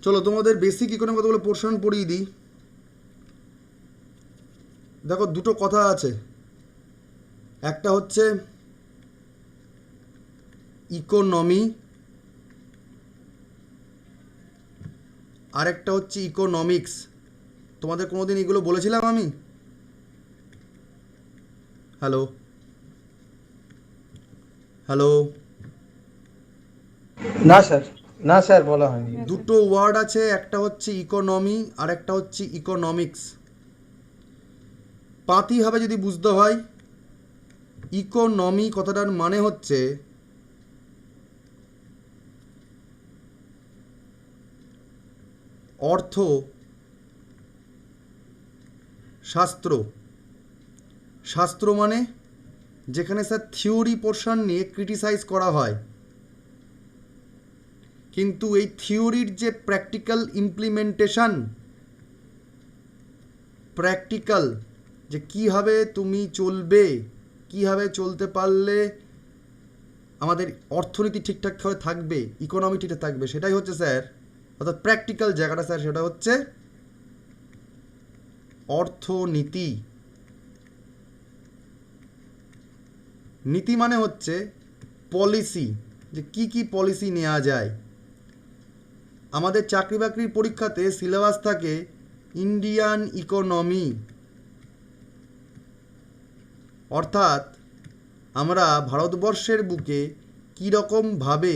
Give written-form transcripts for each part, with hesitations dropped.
চলো তোমাদের basic economy কতগুলো পোর্শন পড়িয়ে দিই। দেখো দুটো কথা আছে, একটা হচ্ছে ইকোনমি, আরেকটা হচ্ছে ইকোনমিক্স। তোমাদের কোনোদিন এগুলো বলেছিলাম আমি? হ্যালো হ্যালো, না স্যার, না স্যার, বলা হয়নি। দুটো ওয়ার্ড আছে, একটা হচ্ছে ইকোনমি আর একটা হচ্ছে ইকোনমিক্স। পাতিভাবে যদি বুঝতে হয়, ইকোনমি কথাটার মানে হচ্ছে অর্থ শাস্ত্র। শাস্ত্র মানে যেখানে স্যার থিওরি পোর্শন নিয়ে ক্রিটিসাইজ করা হয়, কিন্তু এই থিওরির যে প্র্যাকটিক্যাল ইমপ্লিমেন্টেশন, প্র্যাকটিক্যাল যে কীভাবে তুমি চলবে, কীভাবে চলতে পারলে আমাদের অর্থনীতি ঠিকঠাকভাবে থাকবে, ইকোনমি ঠিকঠাক থাকবে, সেটাই হচ্ছে স্যার, অর্থাৎ প্র্যাকটিক্যাল জায়গাটা স্যার, সেটা হচ্ছে অর্থনীতি। নীতি মানে হচ্ছে পলিসি, যে কি কি পলিসি নেওয়া যায়। আমাদের চাকরি বাকরির পরীক্ষাতে সিলেবাস থাকে ইন্ডিয়ান ইকোনমি, অর্থাৎ আমরা ভারতবর্ষের বুকে কীরকমভাবে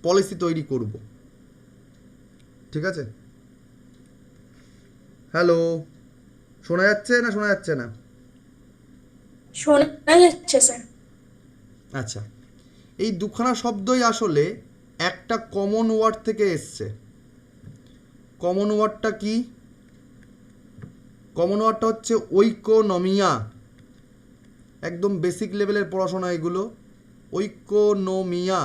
পলিসি তৈরি করব। ঠিক আছে? হ্যালো, শোনা যাচ্ছে না শোনা যাচ্ছে না? শোনা যাচ্ছে স্যার। আচ্ছা, এই দুখানা শব্দই আসলে একটা কমন ওয়ার্ড থেকে এসছে। কমন ওয়ার্ডটা কি? কমন ওয়ার্ডটা হচ্ছে ঐকোনমিয়া। একদম বেসিক লেভেলের পড়াশোনা এগুলো। ঐকোনমিয়া,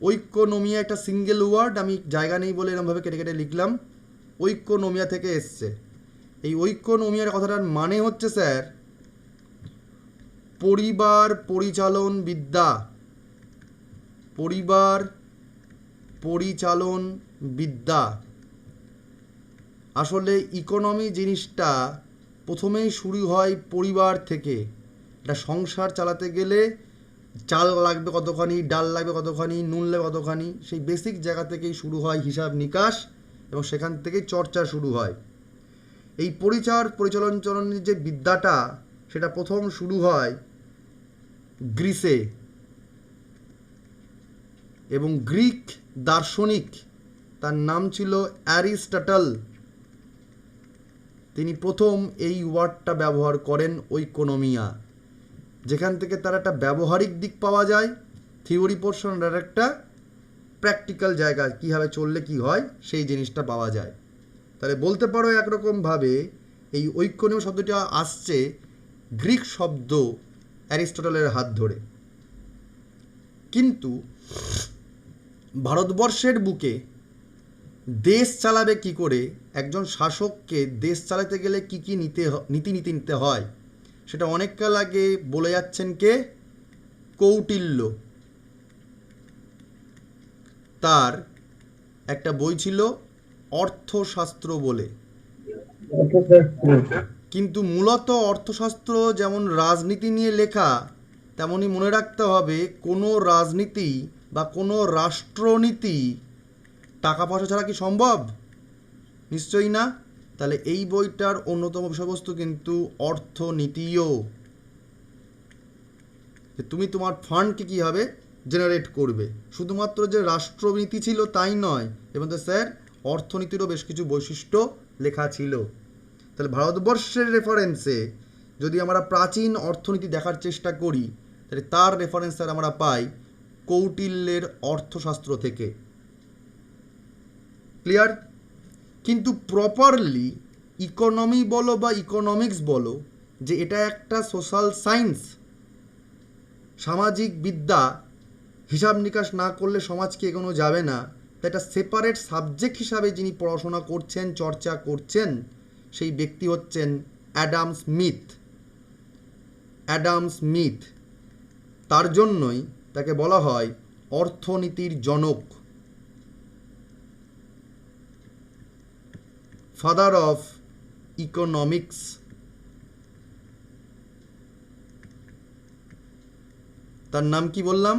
ঐকোনমিয়া একটা সিঙ্গেল ওয়ার্ড, আমি জায়গা নেই বলে এরকমভাবে কেটে কেটে লিখলাম। ঐকোনমিয়া থেকে এসছে। এই ঐকোনমিয়ার কথাটার মানে হচ্ছে স্যার পরিবার পরিচালন বিদ্যা। পরিবার পরিচালন বিদ্যা। আসলে ইকোনমি জিনিসটা প্রথমেই শুরু হয় পরিবার থেকে। এটা সংসার চালাতে গেলে চাল লাগবে কতখানি, ডাল লাগবে কতখানি, নুন লাগবে কতখানি, সেই বেসিক জায়গা থেকেই শুরু হয় হিসাব নিকাশ, এবং সেখান থেকেই চর্চা শুরু হয়। এই পরিচালনের যে বিদ্যাটা, সেটা প্রথম শুরু হয় গ্রিসে, এবং গ্রিক দার্শনিক, তার নাম ছিল অ্যারিস্টটল, তিনি প্রথম এই ওয়ার্ডটা ব্যবহার করেন ঐকোনমিয়া, যেখান থেকে তার একটা ব্যবহারিক দিক পাওয়া যায়, থিওরি পোর্শনের একটা প্র্যাকটিক্যাল জায়গা, কীভাবে চললে কি হয় সেই জিনিসটা পাওয়া যায়। তাহলে বলতে পারো একরকমভাবে এই ঐকোনমি শব্দটা আসছে গ্রিক শব্দ অ্যারিস্টটলের হাত ধরে। কিন্তু ভারতবর্ষের বুকে দেশ চালাবে কি করে, একজন শাসককে দেশ চালাতে গেলে কি কি নীতি নিতে হয়, সেটা অনেককাল আগে বলে যাচ্ছেন কে? কৌটিল্য। তার একটা বই ছিল অর্থশাস্ত্র বলে। কিন্তু মূলত অর্থশাস্ত্র যেমন রাজনীতি নিয়ে লেখা, তেমনই মনে রাখতে হবে কোনো রাজনীতি বা কোনো রাষ্ট্রনীতি টাকা পয়সা ছাড়া কি সম্ভব? নিশ্চয়ই না। তাহলে এই বইটার অন্যতম বিষয়বস্তু কিন্তু অর্থনীতিও, যে তুমি তোমার ফান্ডকে কীভাবে জেনারেট করবে। শুধুমাত্র যে রাষ্ট্রনীতি ছিল তাই নয়, এবং স্যার অর্থনীতিরও বেশ কিছু বৈশিষ্ট্য লেখা ছিল। তাহলে ভারতবর্ষের রেফারেন্সে যদি আমরা প্রাচীন অর্থনীতি দেখার চেষ্টা করি, তাহলে তার রেফারেন্স স্যার আমরা পাই কৌটিল্যের অর্থশাস্ত্র থেকে। ক্লিয়ার? কিন্তু প্রপারলি ইকোনমি বলো বা ইকোনমিক্স বলো, যে এটা একটা সোশ্যাল সায়েন্স, সামাজিক বিদ্যা, হিসাব নিকাশ না করলে সমাজকে এগোনো যাবে না, তাই এটা সেপারেট সাবজেক্ট হিসাবে যিনি পড়াশোনা করছেন, চর্চা করছেন, সেই ব্যক্তি হচ্ছেন অ্যাডাম স্মিথ। Adam Smith. তার জন্যই তাকে বলা হয় অর্থনীতির জনক, ফাদার অফ ইকোনমিক্স। তার নাম কি বললাম?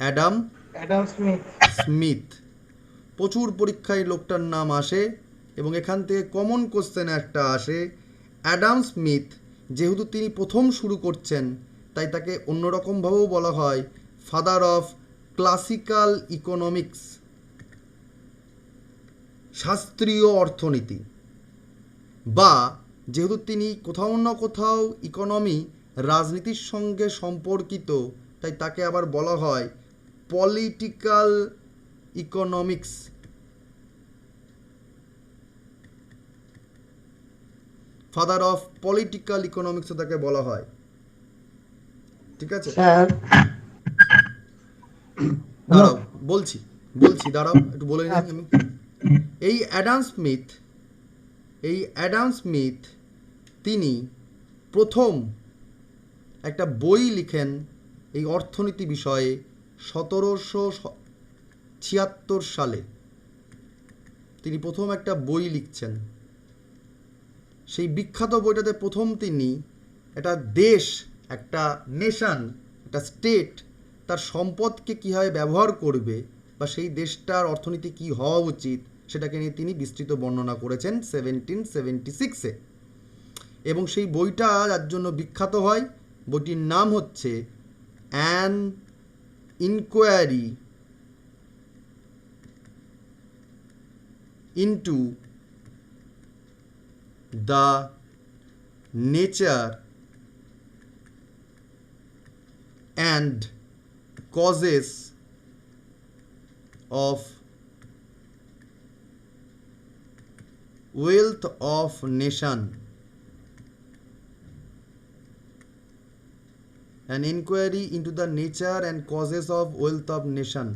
Adam Adam Smith. স্মিথ। প্রচুর পরীক্ষায় লোকটার নাম আসে এবং এখান থেকে কমন কোশ্চেন একটা আসে। অ্যাডাম স্মিথ যেহেতু তিনি প্রথম শুরু করছেন, তাই তাকে অন্যরকমভাবেও বলা হয় ফাদার অফ ক্লাসিক্যাল ইকোনমিক্স, শাস্ত্রীয় অর্থনীতি। বা যেহেতু তিনি কোথাও না কোথাও ইকোনমি রাজনীতির সঙ্গে সম্পর্কিত, তাই তাকে আবার বলা হয় political economics. Father of political ইকোনমিক্সও তাকে বলা হয়। ঠিক আছে, স্যার দাঁড়াও বলছি বলছি দাঁড়াও একটু বলে নিই আমি। এই অ্যাডাম স্মিথ তিনি প্রথম একটা বই লিখেন এই অর্থনীতি বিষয়ে 1776 সালে। তিনি প্রথম একটা বই লিখছেন। সেই বিখ্যাত বইটাতে প্রথম তিনি একটা দেশ, একটা নেশন, একটা স্টেট তার সম্পদকে কীভাবে ব্যবহার করবে বা সেই দেশটার অর্থনীতি কী হওয়া উচিত সেটাকে নিয়ে তিনি বিস্তৃত বর্ণনা করেছেন 1776-এ। এবং সেই বইটা যার জন্য বিখ্যাত হয়, বইটির নাম হচ্ছে an inquiry into the nature and causes of wealth of nation, an inquiry into the nature and causes of wealth of nation।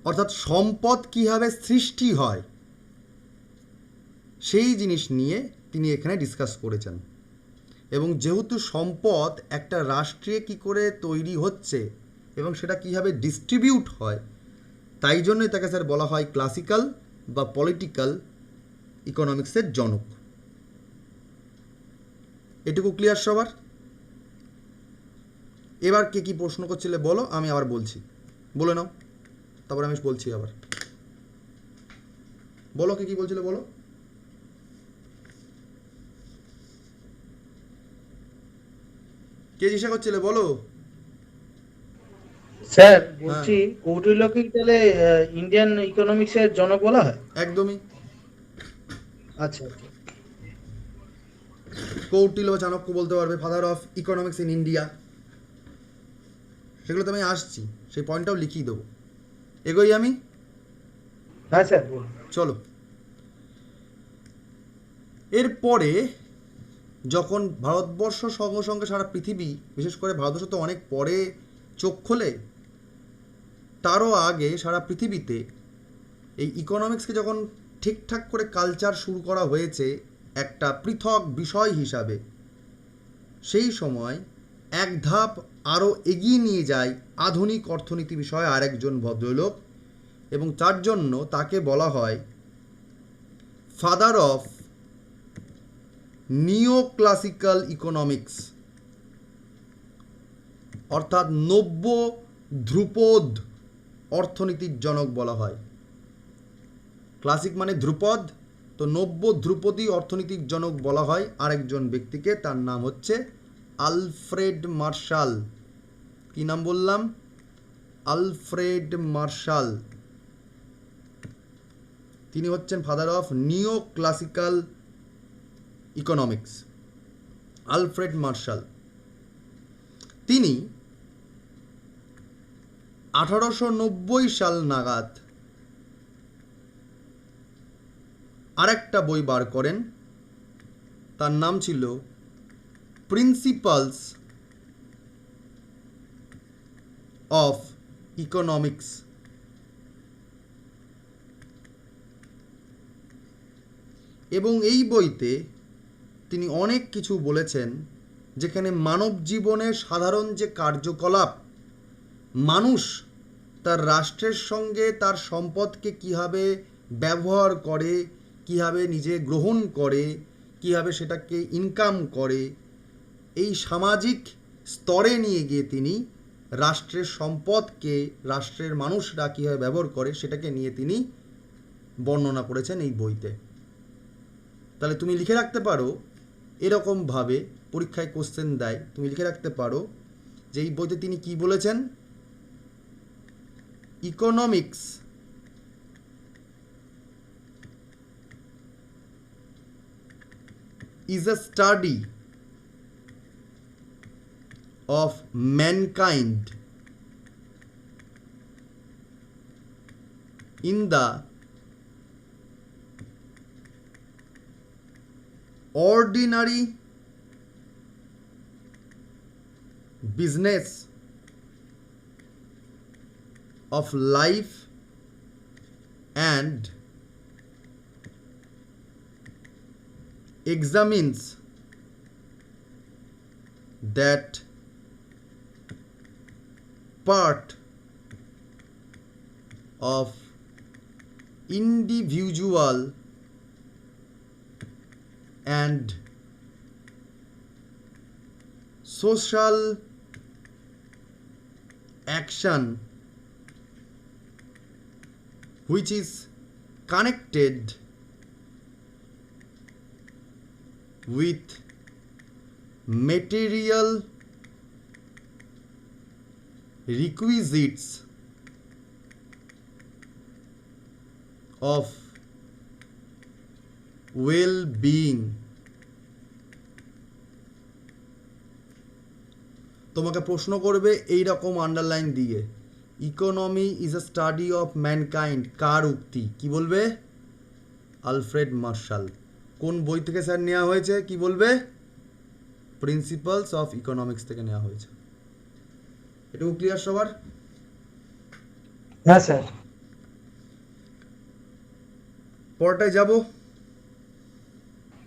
অর্থাৎ সম্পদ কীভাবে সৃষ্টি হয় সেই জিনিস নিয়ে তিনি এখানে ডিসকাস করেছেন। এবং যেহেতু সম্পদ একটা রাষ্ট্রে কী করে তৈরি হচ্ছে এবং সেটা কীভাবে ডিস্ট্রিবিউট হয়, তাই জন্যই তাকে স্যার বলা হয় ক্লাসিক্যাল বা পলিটিক্যাল ইকোনমিক্সের জনক। এটুকু ক্লিয়ার সবার? এবার কে কী প্রশ্ন করছিলে বলো, আমি আবার বলছি, বলে নাও, তারপর আমি বলছি আবার। বলো কে কী বলছিলে বলো। কে জিজ্ঞাসা করছিলে বলো। স্যার বলছি কৌটিল্যকে তাহলে ইন্ডিয়ান ইকোনমিক্স এর জনক বলা হয়? একদমই। আচ্ছা আচ্ছা। কৌটিল্য বা চাণক্য বলতে পারবে, father of economics in India, সেগুলো তো আমি আসছি, সেই পয়েন্টটাও লিখিয়ে দেবো। এগোই আমি। হ্যাঁ স্যার বলুন। চলো, এরপরে যখন ভারতবর্ষ সঙ্গে সঙ্গে সারা পৃথিবী, বিশেষ করে ভারতবর্ষ তো অনেক পরে চোখ খোলে, তারও আগে সারা পৃথিবীতে এই ইকোনমিক্সকে যখন ঠিকঠাক করে কালচার শুরু করা হয়েছে একটা পৃথক বিষয় হিসাবে, সেই সময় এক ধাপ আরও এগিয়ে নিয়ে যায় আধুনিক অর্থনীতি বিষয়ে আরেকজন ভদ্রলোক, এবং তার জন্য তাকে বলা হয় father of neoclassical economics, অর্থাৎ নব্য ধ্রুপদ অর্থনীতির জনক বলা হয়। ক্লাসিক মানে ধ্রুপদ, তো নব্য ধ্রুপদী অর্থনীতির জনক বলা হয় আরেকজন ব্যক্তিকে, তার নাম হচ্ছে আলফ্রেড মার্শাল। কি নাম বললাম? Alfred Marshall. তিনি হচ্ছেন father of neoclassical economics, Alfred Marshall. তিনি 1890 সাল নাগাদ আরেকটা বই বার করেন, তার নাম ছিল প্রিন্সিপালস অফ ইকোনমিক্স। এবং এই বইতে তিনি অনেক কিছু বলেছেন যেখানে মানব জীবনের সাধারণ যে কার্যকলাপ, মানুষ তার রাষ্ট্রের সঙ্গে তার সম্পদকে কীভাবে ব্যবহার করে, কীভাবে নিজে গ্রহণ করে, কীভাবে সেটাকে ইনকাম করে, এই সামাজিক স্তরে নিয়ে গিয়ে তিনি রাষ্ট্রের সম্পদকে রাষ্ট্রের মানুষরা কীভাবে ব্যবহার করে সেটাকে নিয়ে তিনি বর্ণনা করেছেন এই বইতে। তাহলে তুমি লিখে রাখতে পারো, এরকমভাবে পরীক্ষায় কোশ্চেন দেয়, তুমি লিখে রাখতে পারো যে এই বইতে তিনি কি বলেছেন। Economics is a study of mankind in the ordinary business of life and examines that part of individual and social action which is connected with material requisites of well-being। তোমাকে প্রশ্ন করবে এই রকম আন্ডারলাইন দিয়ে, economy is a study of mankind, কার উক্তি? কি বলবে? Alfred Marshall. কোন বই থেকে স্যার নেওয়া হয়েছে? কি বলবে? প্রিন্সিপালস অফ ইকোনমিক্স থেকে নেওয়া হয়েছে। এটুকু ক্লিয়ার সবার? হ্যাঁ স্যার। পরটায় যাব।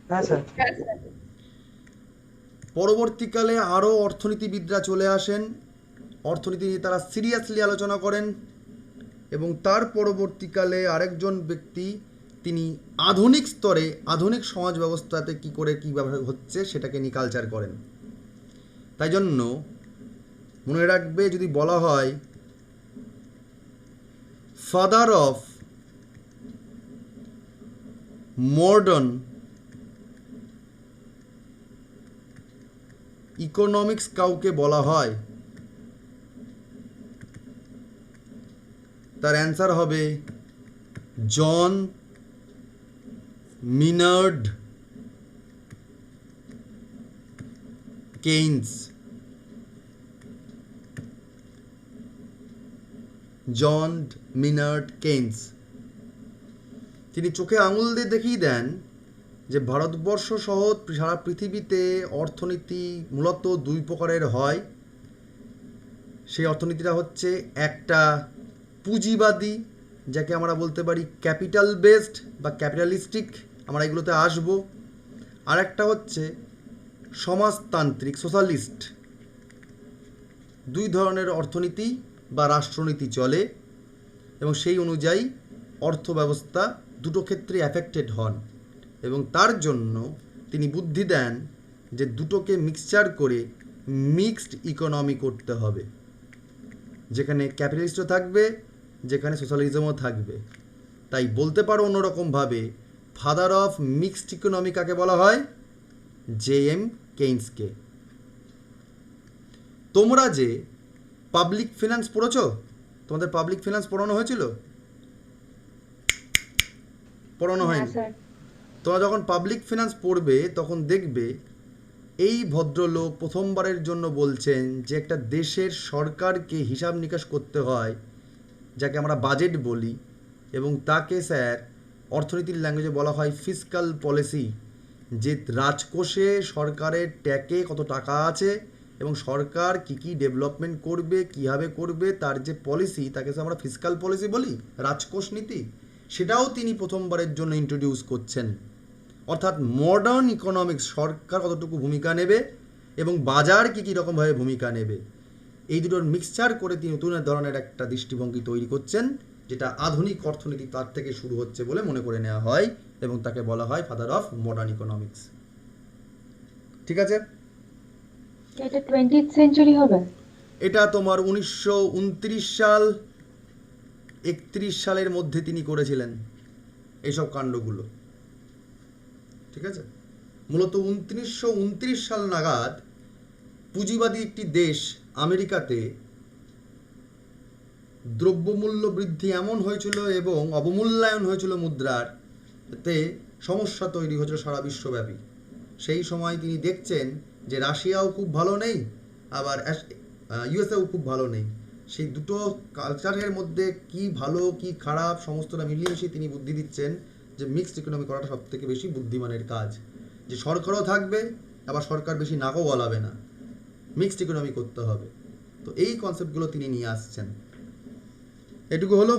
হ্যাঁ স্যার। পরবর্তীকালে আরও অর্থনীতিবিদরা চলে আসেন, অর্থনীতি নিয়ে তারা সিরিয়াসলি আলোচনা করেন, এবং তার পরবর্তীকালে আরেকজন ব্যক্তি তিনি আধুনিক স্তরে আধুনিক সমাজ ব্যবস্থাতে কী করে কী ব্যবহার হচ্ছে সেটাকে নিয়ে কালচার করেন। তাই জন্য মনে রাখবে, যদি বলা হয় ফাদার অফ মডার্ন ইকোনমিক্স কাউকে বলা হয়, তার অ্যান্সার হবে জন মিনার্ড কেইন্স। জন মিনার্ড কেইন্স তিনি চোখে আঙুল দিয়ে দেখিয়ে দেন যে ভারতবর্ষ সহ সারা পৃথিবীতে অর্থনীতি মূলত দুই প্রকারের হয়। সেই অর্থনীতিটা হচ্ছে একটা পুঁজিবাদী, যাকে আমরা বলতে পারি ক্যাপিটাল বেসড বা ক্যাপিটালিস্টিক, আমরা এগুলোতে আসব। আর একটা হচ্ছে সমাজতান্ত্রিক, সোশ্যালিস্ট। দুই ধরনের অর্থনীতি বা রাষ্ট্রনীতি চলে, এবং সেই অনুযায়ী অর্থব্যবস্থা দুটো ক্ষেত্রে অ্যাফেক্টেড হন, এবং তার জন্য তিনি বুদ্ধি দেন যে দুটোকে মিক্সচার করে মিক্সড ইকোনমি করতে হবে, যেখানে ক্যাপিটালিস্টও থাকবে, যেখানে সোশ্যালিজমও থাকবে। তাই বলতে পারো অন্যরকমভাবে, ফাদার অফ মিক্সড ইকোনমি কাকে বলা হয়? জে.এম. কেইন্সকে। তোমরা যে পাবলিক ফিনান্স পড়েছ, তোমাদের পাবলিক ফিনান্স পড়ানো হয়েছিল? পড়ানো হয়নি? তোমরা যখন পাবলিক ফিনান্স পড়বে তখন দেখবে এই ভদ্রলোক প্রথমবারের জন্য বলছেন যে একটা দেশের সরকারকে হিসাব নিকাশ করতে হয়, যাকে আমরা বাজেট বলি, এবং তাকে স্যার অর্থনীতির ল্যাঙ্গুয়েজে বলা হয় ফিসকাল পলিসি, যে রাজকোষে সরকারের ট্যাকে কত টাকা আছে এবং সরকার কী কী ডেভেলপমেন্ট করবে, কীভাবে করবে, তার যে পলিসি, তাকে আমরা ফিসকাল পলিসি বলি, রাজকোষ নীতি। সেটাও তিনি প্রথমবারের জন্য ইন্ট্রোডিউস করছেন। অর্থাৎ মডার্ন ইকোনমিক্স, সরকার কতটুকু ভূমিকা নেবে এবং বাজার কী কী রকমভাবে ভূমিকা নেবে, এই দুটোর মিক্সচার করে তিনি নতুন ধরনের একটা দৃষ্টিভঙ্গি তৈরি করছেন, যেটা আধুনিক অর্থনীতি তার থেকে শুরু হচ্ছে বলে মনে করে নেওয়া হয়, এবং তাকে বলা হয় ফাদার অফ মডার্ন ইকোনমিক্স। ঠিক আছে, এটা 20th সেঞ্চুরি হবে? এটা তোমার 1929 সাল 31 সালের মধ্যে তিনি করেছিলেন এইসব কাণ্ডগুলো। ঠিক আছে, মূলত 1929 সাল নাগাদ পুঁজিবাদী একটি দেশ আমেরিকাতে দ্রব্যমূল্য বৃদ্ধি এমন হয়েছিল এবং অবমূল্যায়ন হয়েছিল মুদ্রার, এতে সমস্যা তৈরি হয়েছিল সারা বিশ্বব্যাপী। সেই সময় তিনি দেখছেন যে রাশিয়াও খুব ভালো নেই, আবার ইউএসএও খুব ভালো নেই। সেই দুটো কালচারের মধ্যে কি ভালো কি খারাপ সমস্তটা মিলিয়ে তিনি বুদ্ধি দিচ্ছেন যে মিক্সড ইকোনমি করাটা সব থেকে বেশি বুদ্ধিমানের কাজ, যে সরকারও থাকবে আবার সরকার বেশি নাকও গলাবে না, মিক্সড ইকোনমি করতে হবে। তো এই কনসেপ্টগুলো তিনি নিয়ে আসছেন। এটুকু হলো।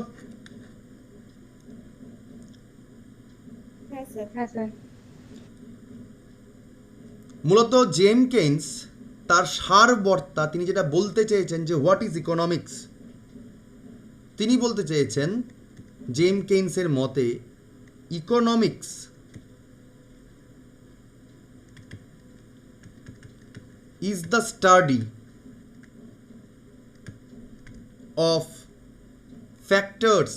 হ্যাঁ স্যার। মূলত জেম কেইন্স তার সারবর্তা তিনি যেটা বলতে চেয়েছেন যে হোয়াট ইজ ইকোনমিক্স, তিনি বলতে চেয়েছেন জেম কেইন্সের মতে economics is the study of factors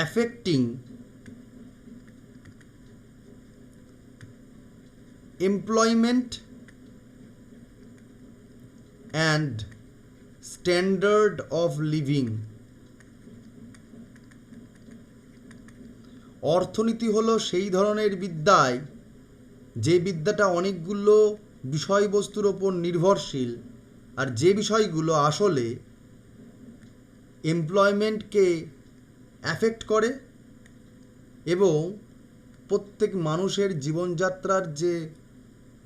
affecting employment and standard of living। অর্থনীতি হলো সেই ধরনের বিদ্যায় যে বিদ্যাটা অনেকগুলো বিষয়বস্তুর ওপর নির্ভরশীল, আর যে বিষয়গুলো আসলে এমপ্লয়মেন্টকে অ্যাফেক্ট করে এবং প্রত্যেক মানুষের জীবনযাত্রার যে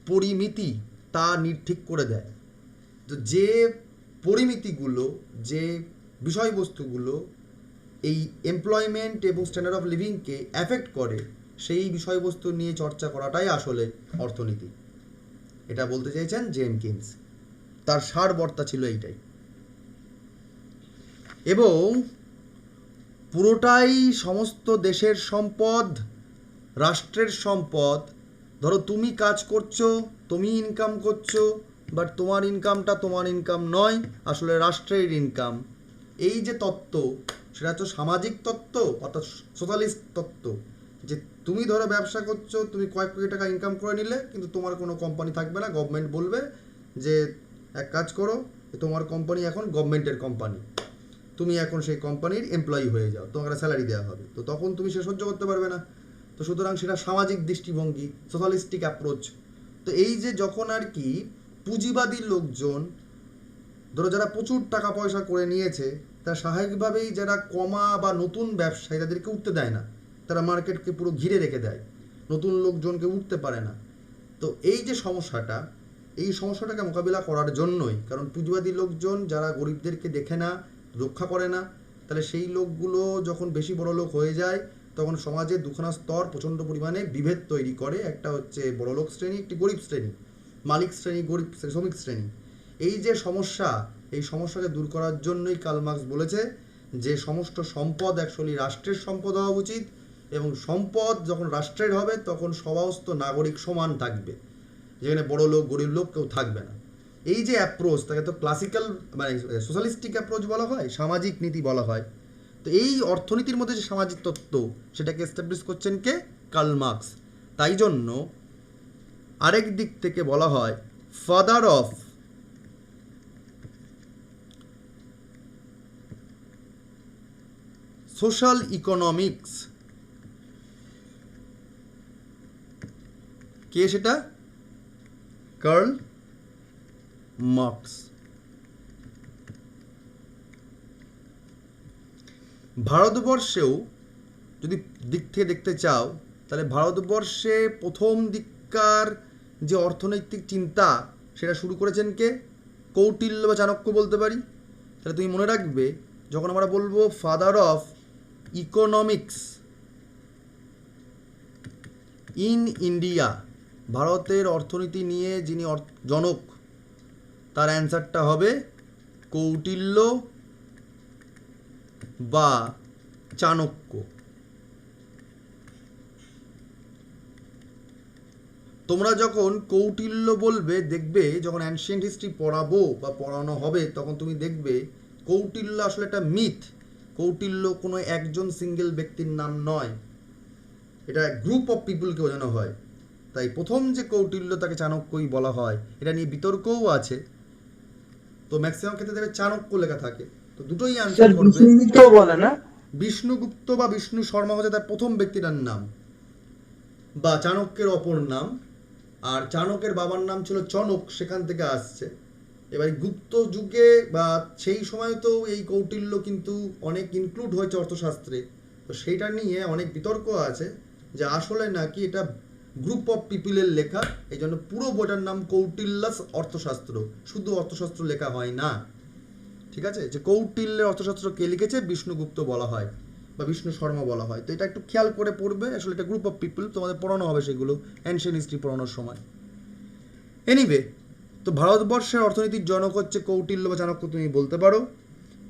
পরিমিতি তা ঠিক করে দেয়। তো যে পরিমিতিগুলো, যে বিষয়বস্তুগুলো এই এমপ্লয়মেন্ট এবং স্ট্যান্ডার্ড অফ লিভিংকে অ্যাফেক্ট করে, সেই বিষয়বস্তু নিয়ে চর্চা করাটাই আসলে অর্থনীতি। এটা বলতে চাইছেন জেম কেইন্স, তার সারবর্তা ছিল এইটাই। এবং পুরোটাই সমস্ত দেশের সম্পদ, রাষ্ট্রের সম্পদ। ধরো তুমি কাজ করছো, তুমি ইনকাম করছো, বাট তোমার ইনকামটা তোমার ইনকাম নয়, আসলে রাষ্ট্রের ইনকাম। এই যে তত্ত্ব, সেটা হচ্ছে সামাজিক তত্ত্ব, অর্থাৎ সোশ্যালিস্ট তত্ত্ব। যে তুমি ধরো ব্যবসা করছো, তুমি কয়েক কোটি টাকা ইনকাম করে নিলে, কিন্তু তোমার কোনো কোম্পানি থাকবে না, গভর্নমেন্ট বলবে যে এক কাজ করো, তোমার কোম্পানি এখন গভর্নমেন্টের কোম্পানি, তুমি এখন সেই কোম্পানির এমপ্লয়ি হয়ে যাও, তোমাকে একটা স্যালারি দেওয়া হবে। তো তখন তুমি সে সহ্য করতে পারবে না। তো সুতরাং সেটা সামাজিক দৃষ্টিভঙ্গি, সোশ্যালিস্টিক অ্যাপ্রোচ। তো এই যে যখন আর কি পুঁজিবাদী লোকজন, ধরো যারা প্রচুর টাকা পয়সা করে নিয়েছে, তারা স্বাভাবিকভাবেই যারা কমা বা নতুন ব্যবসায়ী তাদেরকে উঠতে দেয় না, তারা মার্কেটকে পুরো ঘিরে রেখে দেয়, নতুন লোকজনকে উঠতে পারে না। তো এই যে সমস্যাটা, এই সমস্যাটাকে মোকাবিলা করার জন্যই, কারণ পুঁজিবাদী লোকজন যারা গরিবদেরকে দেখে না, রক্ষা করে না, তাহলে সেই লোকগুলো যখন বেশি বড় লোক হয়ে যায়, তখন সমাজে দুখানা স্তর প্রচণ্ড পরিমাণে বিভেদ তৈরি করে। একটা হচ্ছে বড়লোক শ্রেণী, একটি গরিব শ্রেণী, মালিক শ্রেণী, গরিব শ্রমিক শ্রেণী। এই যে সমস্যা, এই সমস্যাকে দূর করার জন্যই কার্ল মার্কস বলেছে যে সমস্ত সম্পদ অ্যাকচুয়ালি রাষ্ট্রের সম্পদ হওয়া উচিত, এবং সম্পদ যখন রাষ্ট্রের হবে তখন সমস্ত নাগরিক সমান থাকবে, যেখানে বড় লোক গরিব লোক কেউ থাকবে না। এই যে অ্যাপ্রোচ, তাকে তো ক্লাসিক্যাল মানে সোশ্যালিস্টিক অ্যাপ্রোচ বলা হয়, সামাজিক নীতি বলা হয়। তো এই অর্থনীতির মধ্যে যে সামাজিক তত্ত্ব, সেটাকে এস্টাবলিশ করছেন কে? Karl Marx. তাই জন্য আরেক দিক থেকে বলা হয় ফাদার অফ সোশ্যাল ইকোনমিক্স। কে সেটা? Karl Marx. ভারতবর্ষেও যদি দিক থেকে দেখতে চাও, তাহলে ভারতবর্ষে প্রথম দিককার যে অর্থনৈতিক চিন্তা, সেটা শুরু করেছেন কে? কৌটিল্য বা চাণক্য বলতে পারি। তাহলে তুমি মনে রাখবে, যখন আমরা বলবো father of economics, in India, ভারতের অর্থনীতি নিয়ে যিনি জনক, তার অ্যান্সারটা হবে কৌটিল্য বা চাণক্য। তোমরা যখন কৌটিল্য বলবে, দেখবে যখন অ্যানশিয়েন্ট হিস্ট্রি পড়াবো বা পড়ানো হবে, তখন তুমি দেখবে কৌটিল্য আসলে একটা মিথ। কৌটিল্য কোনো একজন সিঙ্গেল ব্যক্তির নাম নয়, এটা গ্রুপ অফ পিপুলকে বোঝানো হয়। তাই প্রথম যে কৌটিল্য তাকে চাণক্যই বলা হয়, এটা নিয়ে বিতর্কও আছে। তো ম্যাক্সিমাম ক্ষেত্রে দেখবে চাণক্য লেখা থাকে, তো দুটোই স্যার আনসার করবে। বিষ্ণুগুপ্ত বলে না? বিষ্ণুগুপ্ত বা বিষ্ণু শর্মা হচ্ছে তার প্রথম ব্যক্তিটার নাম বা চাণক্যের অপর নাম, আর চাণক্যের বাবার নাম ছিল চনক, সেখান থেকে আসছে। এবার গুপ্ত যুগে বা সেই সময় তো এই কৌটিল্য কিন্তু অনেক ইনক্লুড হয়েছে অর্থশাস্ত্রে, তো সেইটা নিয়ে অনেক বিতর্ক আছে যে আসলে নাকি এটা গ্রুপ অফ পিপলের লেখা, এই জন্য পুরো বইটার নাম কৌটিল্যাস অর্থশাস্ত্র, শুধু অর্থশাস্ত্র লেখা হয় না। ঠিক আছে, যে কৌটিল্যের অর্থশাস্ত্র কে লিখেছে, বিষ্ণুগুপ্ত বলা হয় বা বিষ্ণু শর্মা বলা হয়। তো এটা একটু খেয়াল করে পড়বে, আসলে এটা গ্রুপ অফ পিপল, তোমাদের পড়ানো হবে সেগুলো অ্যানশিয়েন্ট হিস্ট্রি পড়ানোর সময়। এনিওয়ে, তো ভারতবর্ষের অর্থনীতির জনক হচ্ছে কৌটিল্য বা চাণক্য তুমি বলতে পারো।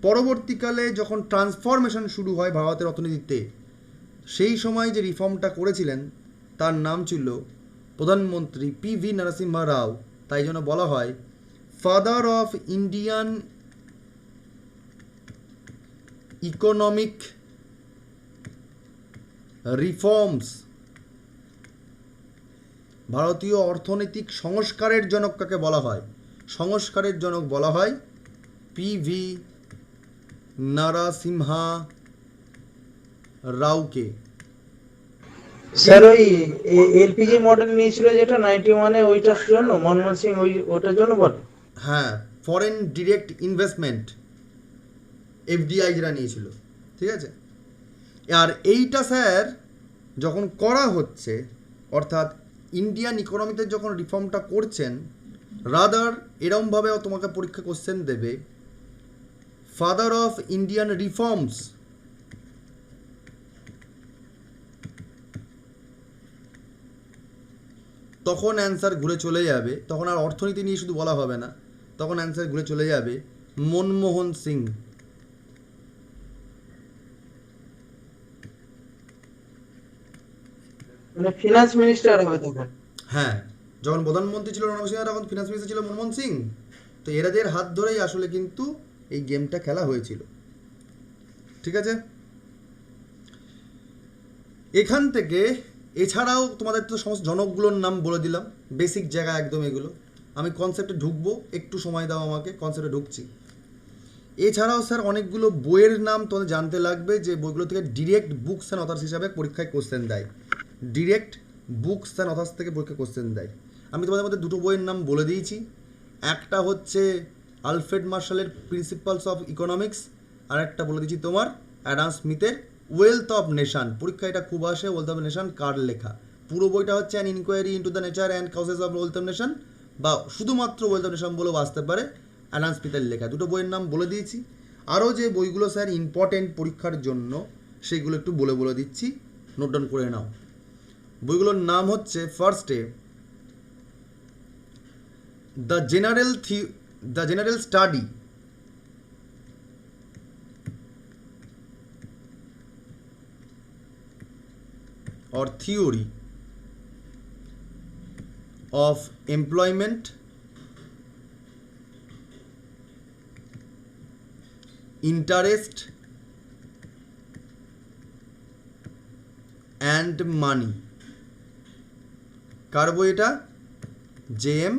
পরবর্তীকালে যখন ট্রান্সফরমেশন শুরু হয় ভারতের অর্থনীতিতে, সেই সময় যে রিফর্মটা করেছিলেন তার নাম ছিল প্রধানমন্ত্রী পি.ভি. নরসিম্হা রাও। তাই জন্য বলা হয় father of Indian economic reforms. ভারতীয় অর্থনৈতিক সংস্কারের জনক কাকে বলা হয়? সংস্কারের জনক বলা হয় পি.ভি. নরসিম্হা রাওকে। স্যার ওই এলপিজি মডেল নিয়েছিল যেটা 91-এ, ওইটার জন্য মনমোহন সিং ওটার জন্য বলে? হ্যাঁ, ফরেন ডিরেক্ট ইনভেস্টমেন্ট, এফডিআই যেটা নিয়েছিল। ঠিক আছে, আর এইটা স্যার যখন করা হচ্ছে, অর্থাৎ ইন্ডিয়ান ইকোনমিতে যখন রিফর্মটা করছেন, রাদার এরমভাবে তোমাকে পরীক্ষা কোশ্চেন দেবে, ফাদার অফ ইন্ডিয়ান রিফর্মস, তখন অ্যান্সার ঘুরে চলে যাবে, তখন আর অর্থনীতি নিয়ে শুধু বলা হবে না, তখন অ্যান্সার ঘুরে চলে যাবে মনমোহন সিং। মানে ফিনান্স মিনিস্টার হবে তখন? হ্যাঁ, যখন প্রধানমন্ত্রী ছিল মনমোহন সিং, তখন ফিনান্স মিনিস্টার ছিল মনমোহন সিং। তো এরাদের হাত ধরেই আসলে কিন্তু এই গেমটা খেলা হয়েছিল। ঠিক আছে, এখান থেকে এছাড়াও তোমাদের তো সমস্ত জনকগুলোর নাম বলে দিলাম, বেসিক জায়গা একদম এগুলো। আমি কনসেপ্টে ঢুকবো, একটু সময় দাও আমাকে, কনসেপ্টে ঢুকছি। এছাড়াও স্যার অনেকগুলো বইয়ের নাম তোমাদের জানতে লাগবে, যে বইগুলো থেকে ডিরেক্ট বুকস অ্যান্ড অথার্স হিসাবে পরীক্ষায় কোশ্চেন দেয়। ডিরেক্ট বুকস অ্যান্ড অথার্স থেকে পরীক্ষায় কোশ্চেন দেয়। আমি তোমাদের মধ্যে দুটো বইয়ের নাম বলে দিয়েছি। একটা হচ্ছে আলফ্রেড মার্শালের প্রিন্সিপালস অফ ইকোনমিক্স, আর একটা বলে দিচ্ছি তোমার অ্যাডাম স্মিথের ওয়েলথ অফ নেশন। পরীক্ষা এটা খুব আসে, ওয়েলথ অফ নেশন কার লেখা। পুরো বইটা হচ্ছে an inquiry into the nature and causes of wealth of nation, বা শুধুমাত্র ওয়েলথ অফ নেশন বলেও আসতে পারে, অ্যাডাম স্মিথের লেখা। দুটো বইয়ের নাম বলে দিয়েছি। আরও যে বইগুলো স্যার ইম্পর্টেন্ট পরীক্ষার জন্য, সেগুলো একটু বলে দিচ্ছি, নোট ডাউন করে নাও। বইগুলোর নাম হচ্ছে ফার্স্টে the general study or theory of employment, interest and money। কার বই এটা? জে.এম.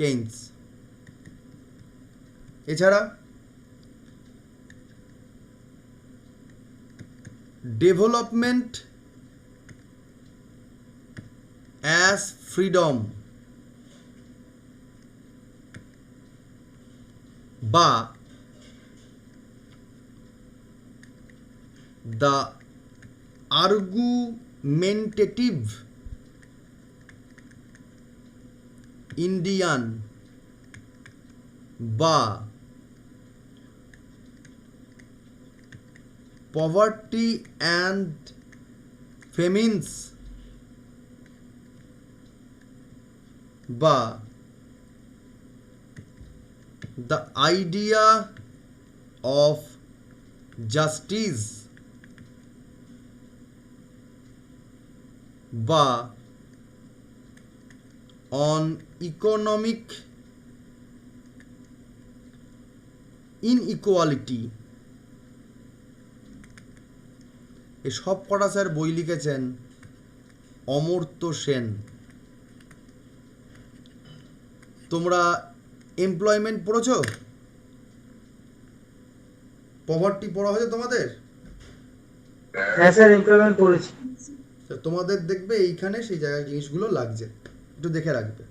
কেইন্স। এছাড়া ডেভেলপমেন্ট অ্যাজ ফ্রিডম বা দ্য আর্গুমেন্টেটিভ ইন্ডিয়ান বা পভার্টি অ্যান্ড ফেমিন্স বা দ্য আইডিয়া অফ জাস্টিস বা অন ইকোনমিক ইনইকুয়ালিটি, এসব কটা স্যার বই লিখেছেন অমর্ত্য সেন। তোমরা এমপ্লয়মেন্ট পড়েছো? পভার্টি পড়া হয়েছে তোমাদের? হ্যাঁ স্যার, এমপ্লয়মেন্ট পড়েছি। তো তোমাদের দেখবে এইখানে সেই জায়গায় জিনিসগুলো লাগছে, একটু দেখে রাখবে।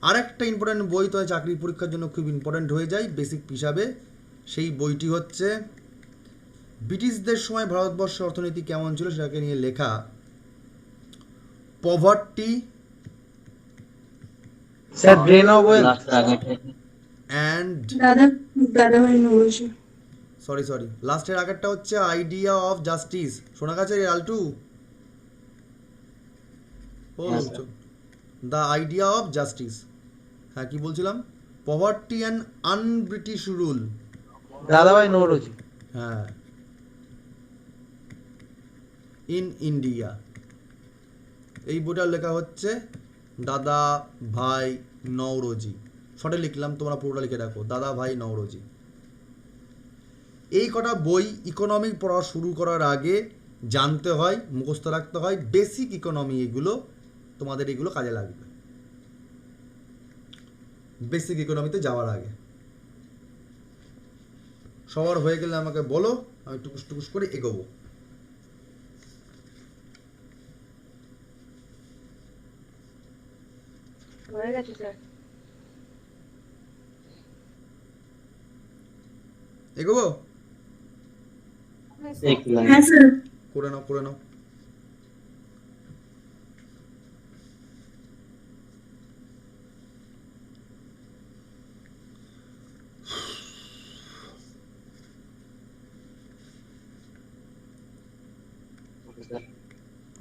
আর একটা ইম্পর্টেন্ট বই তো চাকরির পরীক্ষার জন্য খুব ইম্পর্টেন্ট হয়ে যায় বেসিক হিসাবে, সেই বইটি হচ্ছে ব্রিটিশদের সময় ভারতবর্ষের অর্থনীতি কেমন ছিল সেটাকে নিয়ে লেখা poverty sir brain of wealth and দাদাভাই নৌরজি। সরি লাস্টের আগেরটা হচ্ছে আইডিয়া অফ জাস্টিস। শোনা গেছে আলটু? ও দ্য আইডিয়া অফ জাস্টিস। হ্যাঁ, কি বলছিলাম? পভার্টি অ্যান্ড আনব্রিটিশ রুল, দাদাভাই নৌরজি। হ্যাঁ, ইন ইন্ডিয়া। এই বইটার লেখা হচ্ছে দাদা ভাই নওরোজি। শর্টে লিখলাম, তোমরা পুরোটা লিখে রাখো, দাদা ভাই নওরোজি। এই কটা বই ইকোনমিক পড়া শুরু করার আগে জানতে হয়, মুখস্থ রাখতে হয়, বেসিক ইকোনমি। এগুলো তোমাদের এগুলো কাজে লাগবে বেসিক ইকোনমিতে যাওয়ার আগে। সবার হয়ে গেলে আমাকে বলো, আমি টুকুস টুকুস করে এগোবো। হয়ে গেছে স্যার। এগোবো? হ্যাঁ স্যার। করে নাও।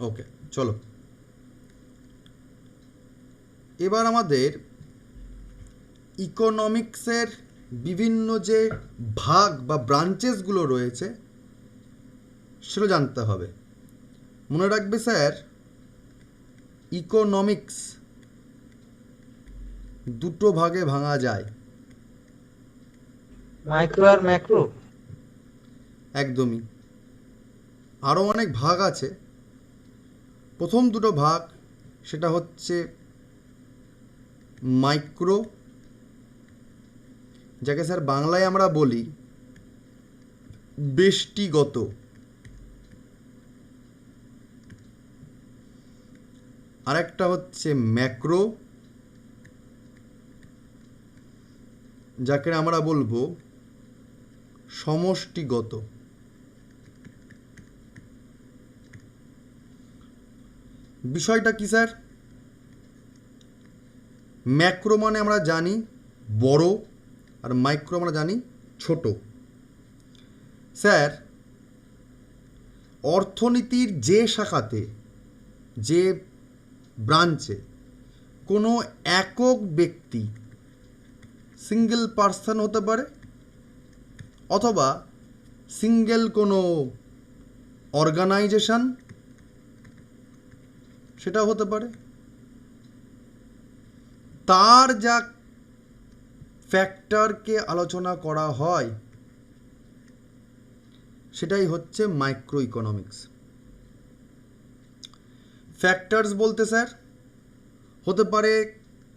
ওকে, চলো এবার আমাদের ইকোনমিক্সের বিভিন্ন যে ভাগ বা ব্রাঞ্চেসগুলো রয়েছে সেটা জানতে হবে। মনে রাখবে স্যার, ইকোনমিক্স দুটো ভাগে ভাঙা যায়। মাইক্রো আর ম্যাক্রো। একদমই, আরও অনেক ভাগ আছে। প্রথম দুটো ভাগ সেটা হচ্ছে মাইক্রো, যাকে স্যার বাংলায় আমরা বলি ব্যষ্টিগত। আরেকটা হচ্ছে ম্যাক্রো, যাকে আমরা বলবো সমষ্টিগত। বিষয়টা কি স্যার? ম্যাক্রো মানে আমরা জানি বড়, আর মাইক্রো আমরা জানি ছোট। স্যার, অর্থনীতির যে শাখাতে, যে ব্রাঞ্চে কোনো একক ব্যক্তি, সিঙ্গেল পার্সন হতে পারে, অথবা সিঙ্গেল কোনো অর্গানাইজেশন সেটাও হতে পারে, তার যা ফ্যাক্টরকে আলোচনা করা হয় সেটাই হচ্ছে মাইক্রো ইকোনমিক্স। ফ্যাক্টরস বলতে স্যার হতে পারে,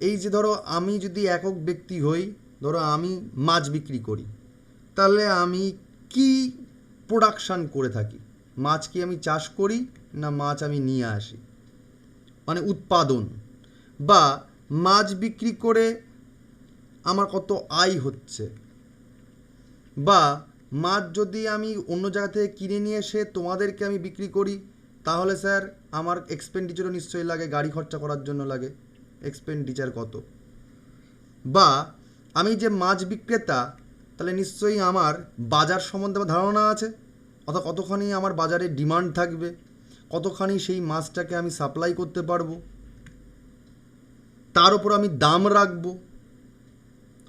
এই যে ধরো আমি যদি একক ব্যক্তি হই, ধরো আমি মাছ বিক্রি করি, তাহলে আমি কি প্রোডাকশান করে থাকি? মাছ কি আমি চাষ করি, না মাছ আমি নিয়ে আসি, মানে উৎপাদন। বা মাছ বিক্রি করে আমার কত আয় হচ্ছে, বা মাছ যদি আমি অন্য জায়গা থেকে কিনে নিয়ে এসে তোমাদেরকে আমি বিক্রি করি, তাহলে স্যার আমার এক্সপেন্ডিচারও নিশ্চয়ই লাগে, গাড়ি খরচা করার জন্য লাগে, এক্সপেন্ডিচার কত। বা আমি যে মাছ বিক্রেতা, তাহলে নিশ্চয়ই আমার বাজার সম্বন্ধে আমার ধারণা আছে, অর্থাৎ কতখানি আমার বাজারে ডিমান্ড থাকবে, কতখানি সেই মাছটাকে আমি সাপ্লাই করতে পারবো, তার উপর আমি দাম রাখবো।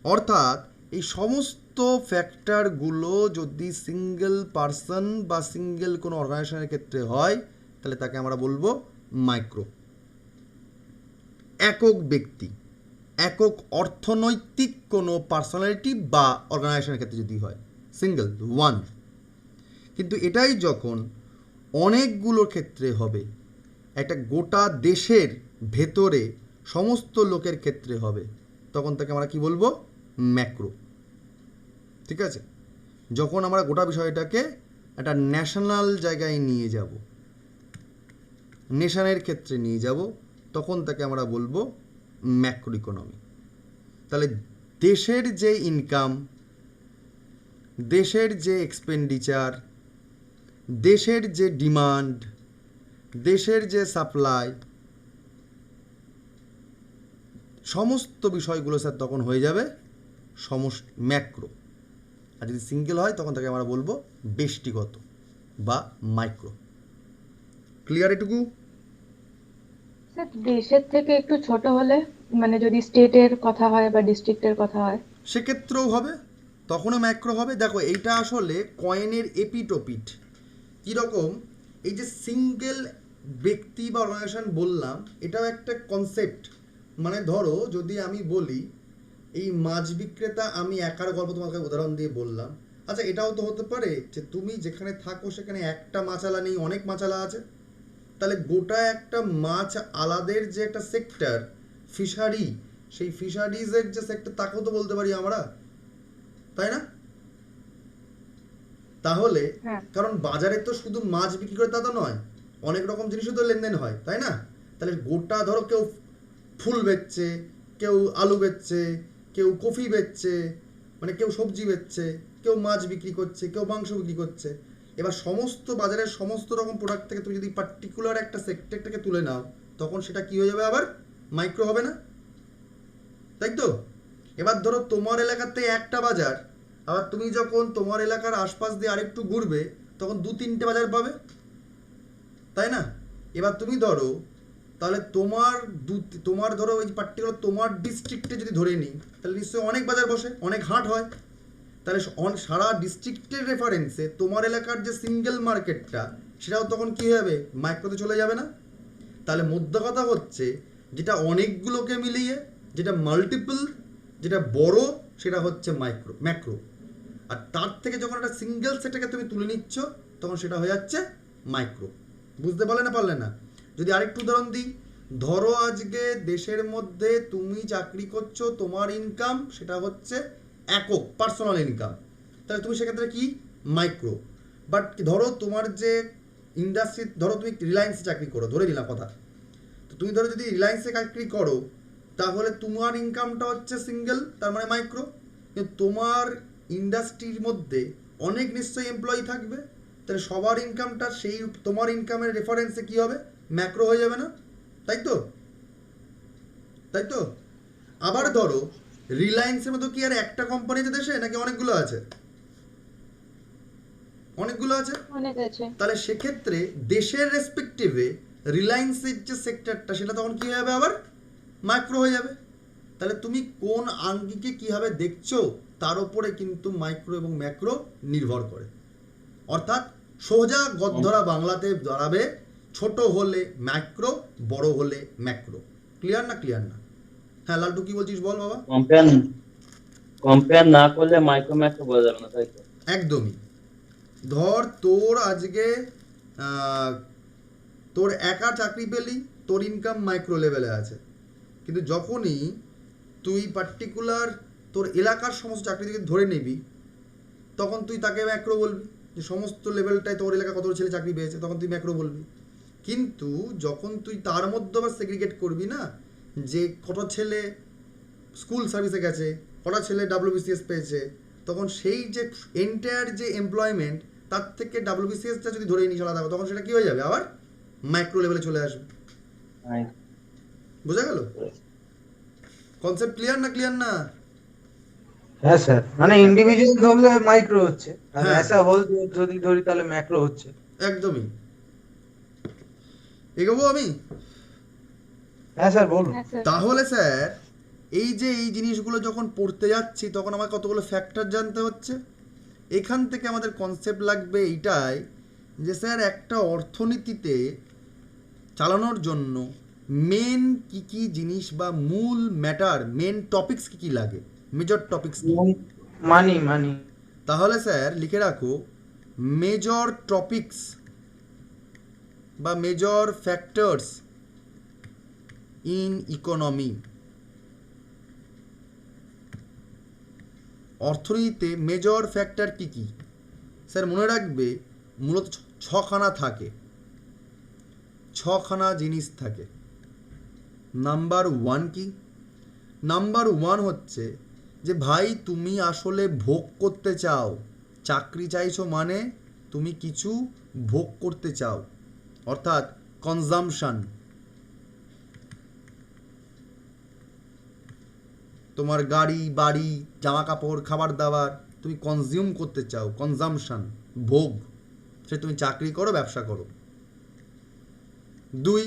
অর্থাৎ এই সমস্ত ফ্যাক্টরগুলো যদি সিঙ্গেল পার্সন বা সিঙ্গেল কোনো অর্গানাইজেশনের ক্ষেত্রে হয়, তাহলে তাকে আমরা বলবো মাইক্রো। একক ব্যক্তি, একক অর্থনৈতিক কোনো পার্সোনালিটি বা অর্গানাইজেশনের ক্ষেত্রে যদি হয় সিঙ্গেল ওয়ান। কিন্তু এটাই যখন অনেকগুলোর ক্ষেত্রে হবে, একটা গোটা দেশের ভেতরে সমস্ত লোকের ক্ষেত্রে হবে, তখন তাকে আমরা কি বলবো? ম্যাক্রো। ঠিক আছে? যখন আমরা গোটা বিষয়টাকে একটা ন্যাশনাল জায়গায় নিয়ে যাব, নেশনের ক্ষেত্রে নিয়ে যাব, তখন তাকে আমরা বলবো ম্যাক্রো ইকোনমি। তাহলে দেশের যে ইনকাম, দেশের যে এক্সপেন্ডিচার, দেশের যে ডিমান্ড, দেশের যে সাপ্লাই, সমস্ত বিষয়গুলো স্যার তখন হয়ে যাবে ম্যাক্রো। আর যদি সিঙ্গেল হয় তখন তাকে আমরা বলবো ব্যষ্টিগত বা মাইক্রো। ক্লিয়ার এটুকু? স্যার দেশের থেকে একটু ছোট হলে, মানে যদি স্টেটের কথা হয় বা ডিস্ট্রিক্টের কথা হয়, সেক্ষেত্রেও হবে, তখনও ম্যাক্রো হবে। দেখো এইটা আসলে কয়েনের এপিটোপিট। কীরকম? এই যে সিঙ্গেল ব্যক্তি বা অর্গানাইজেশন বললাম, এটাও একটা কনসেপ্ট। মানে ধরো যদি আমি বলি এই মাছ বিক্রেতা, আমি একার গল্প তোমাকে উদাহরণ দিয়ে বললাম। আচ্ছা, এটাও তো হতে পারে যে তুমি যেখানে থাকো সেখানে একটা মাছালা নেই, অনেক মাছালা আছে। তাহলে গোটা একটা মাছ আলাদের যে একটা সেক্টর ফিশারি, সেই ফিশারিজের যে সেক্টর, তাকেও তো বলতে পারি আমরা, তাই না? তাহলে হ্যাঁ কারণ বাজারে তো শুধু মাছ বিক্রি করে তা তো নয়, অনেক রকম জিনিসও তো লেনদেন হয়, তাই না? তাহলে গোটা ধরো কেউ ফুল বেচছে, কেউ আলু বেচছে, কেউ কফি বেচছে, মানে কেউ সবজি বেচছে, কেউ মাছ বিক্রি করছে, কেউ মাংস বিক্রি করছে। এবার সমস্ত বাজারের সমস্ত রকম প্রোডাক্ট থেকে তুমি যদি পার্টিকুলার একটা সেক্টরটাকে তুলে নাও, তখন সেটা কি হয়ে যাবে? আবার মাইক্রো হবে না? তাই তো? এবার ধরো তোমার এলাকাতে একটা বাজার, আবার তুমি যখন তোমার এলাকার আশপাশ দিয়ে আরেকটু ঘুরবে, তখন 2-3টে বাজার পাবে, তাই না? এবার তুমি ধরো, তাহলে তোমার ধরো ওই পার্টিকুলার তোমার ডিস্ট্রিক্টে যদি ধরে নিই, তাহলে নিশ্চয়ই অনেক বাজার বসে, অনেক হাট হয়। তাহলে সারা ডিস্ট্রিক্টের রেফারেন্সে তোমার এলাকার যে সিঙ্গেল মার্কেটটা, সেটাও তখন কী হয়ে যাবে? মাইক্রোতে চলে যাবে না? তাহলে মোদ্দ কথা হচ্ছে, যেটা অনেকগুলোকে মিলিয়ে, যেটা মাল্টিপল, যেটা বড়, সেটা হচ্ছে ম্যাক্রো। আর তার থেকে যখন একটা সিঙ্গেল সেটাকে তুমি তুলে নিচ্ছ, তখন সেটা হয়ে যাচ্ছে মাইক্রো। বুঝতে পারলে না? পারলে না? যদি আরেকটু উদাহরণ দিই, ধরো আজকে দেশের মধ্যে তুমি চাকরি করছো, তোমার ইনকাম সেটা হচ্ছে একক পার্সোনাল ইনকাম, তাহলে তুমি সেক্ষেত্রে কি? মাইক্রো। বাট ধরো তোমার যে ইন্ডাস্ট্রি, ধরো তুমি রিলায়েন্সে চাকরি করো, ধরে নিলাম কথা, তো তুমি ধরো যদি রিলায়েন্সে চাকরি করো, তাহলে তোমার ইনকামটা হচ্ছে সিঙ্গেল, তার মানে মাইক্রো। কিন্তু তোমার ইন্ডাস্ট্রির মধ্যে অনেক নিশ্চয়ই এমপ্লয়ি থাকবে, তাহলে সবার ইনকামটা সেই তোমার ইনকামের রেফারেন্সে কি হবে? ম্যাক্রো হয়ে যাবে না? তাই তো? তাই তো? আবার ধরো রিলায়েন্সের মতো কি আর একটা কোম্পানি আছে দেশে, নাকি অনেকগুলো আছে? অনেকগুলো আছে। অনেক আছে। তাহলে সেক্ষেত্রে দেশের রেসপেক্টিভে রিলায়েন্সের যে সেক্টরটা, সেটা তখন কী হয়ে যাবে? আবার মাইক্রো হয়ে যাবে। তাহলে তুমি কোন আঙ্গিকে কীভাবে দেখছো, তার উপরে কিন্তু মাইক্রো এবং ম্যাক্রো নির্ভর করে। অর্থাৎ সোজা গদ্ধরা বাংলাতে দাঁড়াবে, ছোট হলে মাইক্রো, বড় হলে ম্যাক্রো। ক্লিয়ার না? ক্লিয়ার না? হ্যাঁ লালটু, কি বলছিস বল বাবা। কম্পেয়ার না করলে মাইক্রো ম্যাক্রো বোঝা যাবে না, তাই তো? একদমই। ধর তোর আজকে তোর একা চাকরি পেলি, তোর ইনকাম মাইক্রো লেভেলে আছে। কিন্তু যখনই তুই পার্টিকুলার তোর এলাকার সমস্ত চাকরি থেকে ধরে নিবি, তখন তুই তাকে ম্যাক্রো বলবি, যে সমস্ত লেভেলটায় তোর এলাকা কত ছেলে চাকরি পেয়েছে, তখন তুই ম্যাক্রো বলবি। কিন্তু যখন তুই তার মধ্যে আবার সেগ্রিগেট করবি না, যে কত ছেলে স্কুল সার্ভিসে গেছে, কটা ছেলে WBCS পেয়েছে, তখন সেই যে এন্টায়ার যে এমপ্লয়মেন্ট, তার থেকে WBCSটা যদি ধরে নিস আলাদা, তখন সেটা কি হয়ে যাবে? আবার মাইক্রো লেভেলে চলে আসবে। বোঝা গেল? কনসেপ্ট ক্লিয়ার না? ক্লিয়ার না? হ্যাঁ স্যার, মানে ইন্ডিভিজুয়াল ধরলে মাইক্রো হচ্ছে, আর হ্যাঁ। অ্যাজ আ হোল যদি ধরি তাহলে ম্যাক্রো হচ্ছে। একদমই। এগোবো আমি? হ্যাঁ স্যার বলুন। হ্যাঁ স্যার। তাহলে স্যার এই যে এই জিনিসগুলো যখন পড়তে যাচ্ছি তখন আমার কতগুলো ফ্যাক্টর জানতে হচ্ছে। এখান থেকে আমাদের কনসেপ্ট লাগবে এইটাই যে স্যার একটা অর্থনীতিতে চালানোর জন্য মেন কি কি জিনিস বা মূল ম্যাটার, মেন টপিকস কি কি লাগে, মেজর টপিকস কি। মানি তাহলে স্যার লিখে রাখো মেজর টপিকস বা মেজর ফ্যাক্টরস ইন ইকোনমি। অর্থনীতিতে মেজর ফ্যাক্টর কি কি স্যার মনে রাখবে মূলত ছখানা থাকে, ছখানা জিনিস থাকে। নাম্বার ওয়ান কি? নাম্বার ওয়ান হচ্ছে যে ভাই তুমি আসলে ভোগ করতে চাও, চাকরি চাইছো মানে তুমি কিছু ভোগ করতে চাও, অর্থাৎ কনজামশন। তোমার গাড়ি বাড়ি জামা কাপড় খাবার দাবার তুমি কনজিউম করতে চাও, কনজামশন, ভোগ। সে তুমি চাকরি করো ব্যবসা করো। দুই,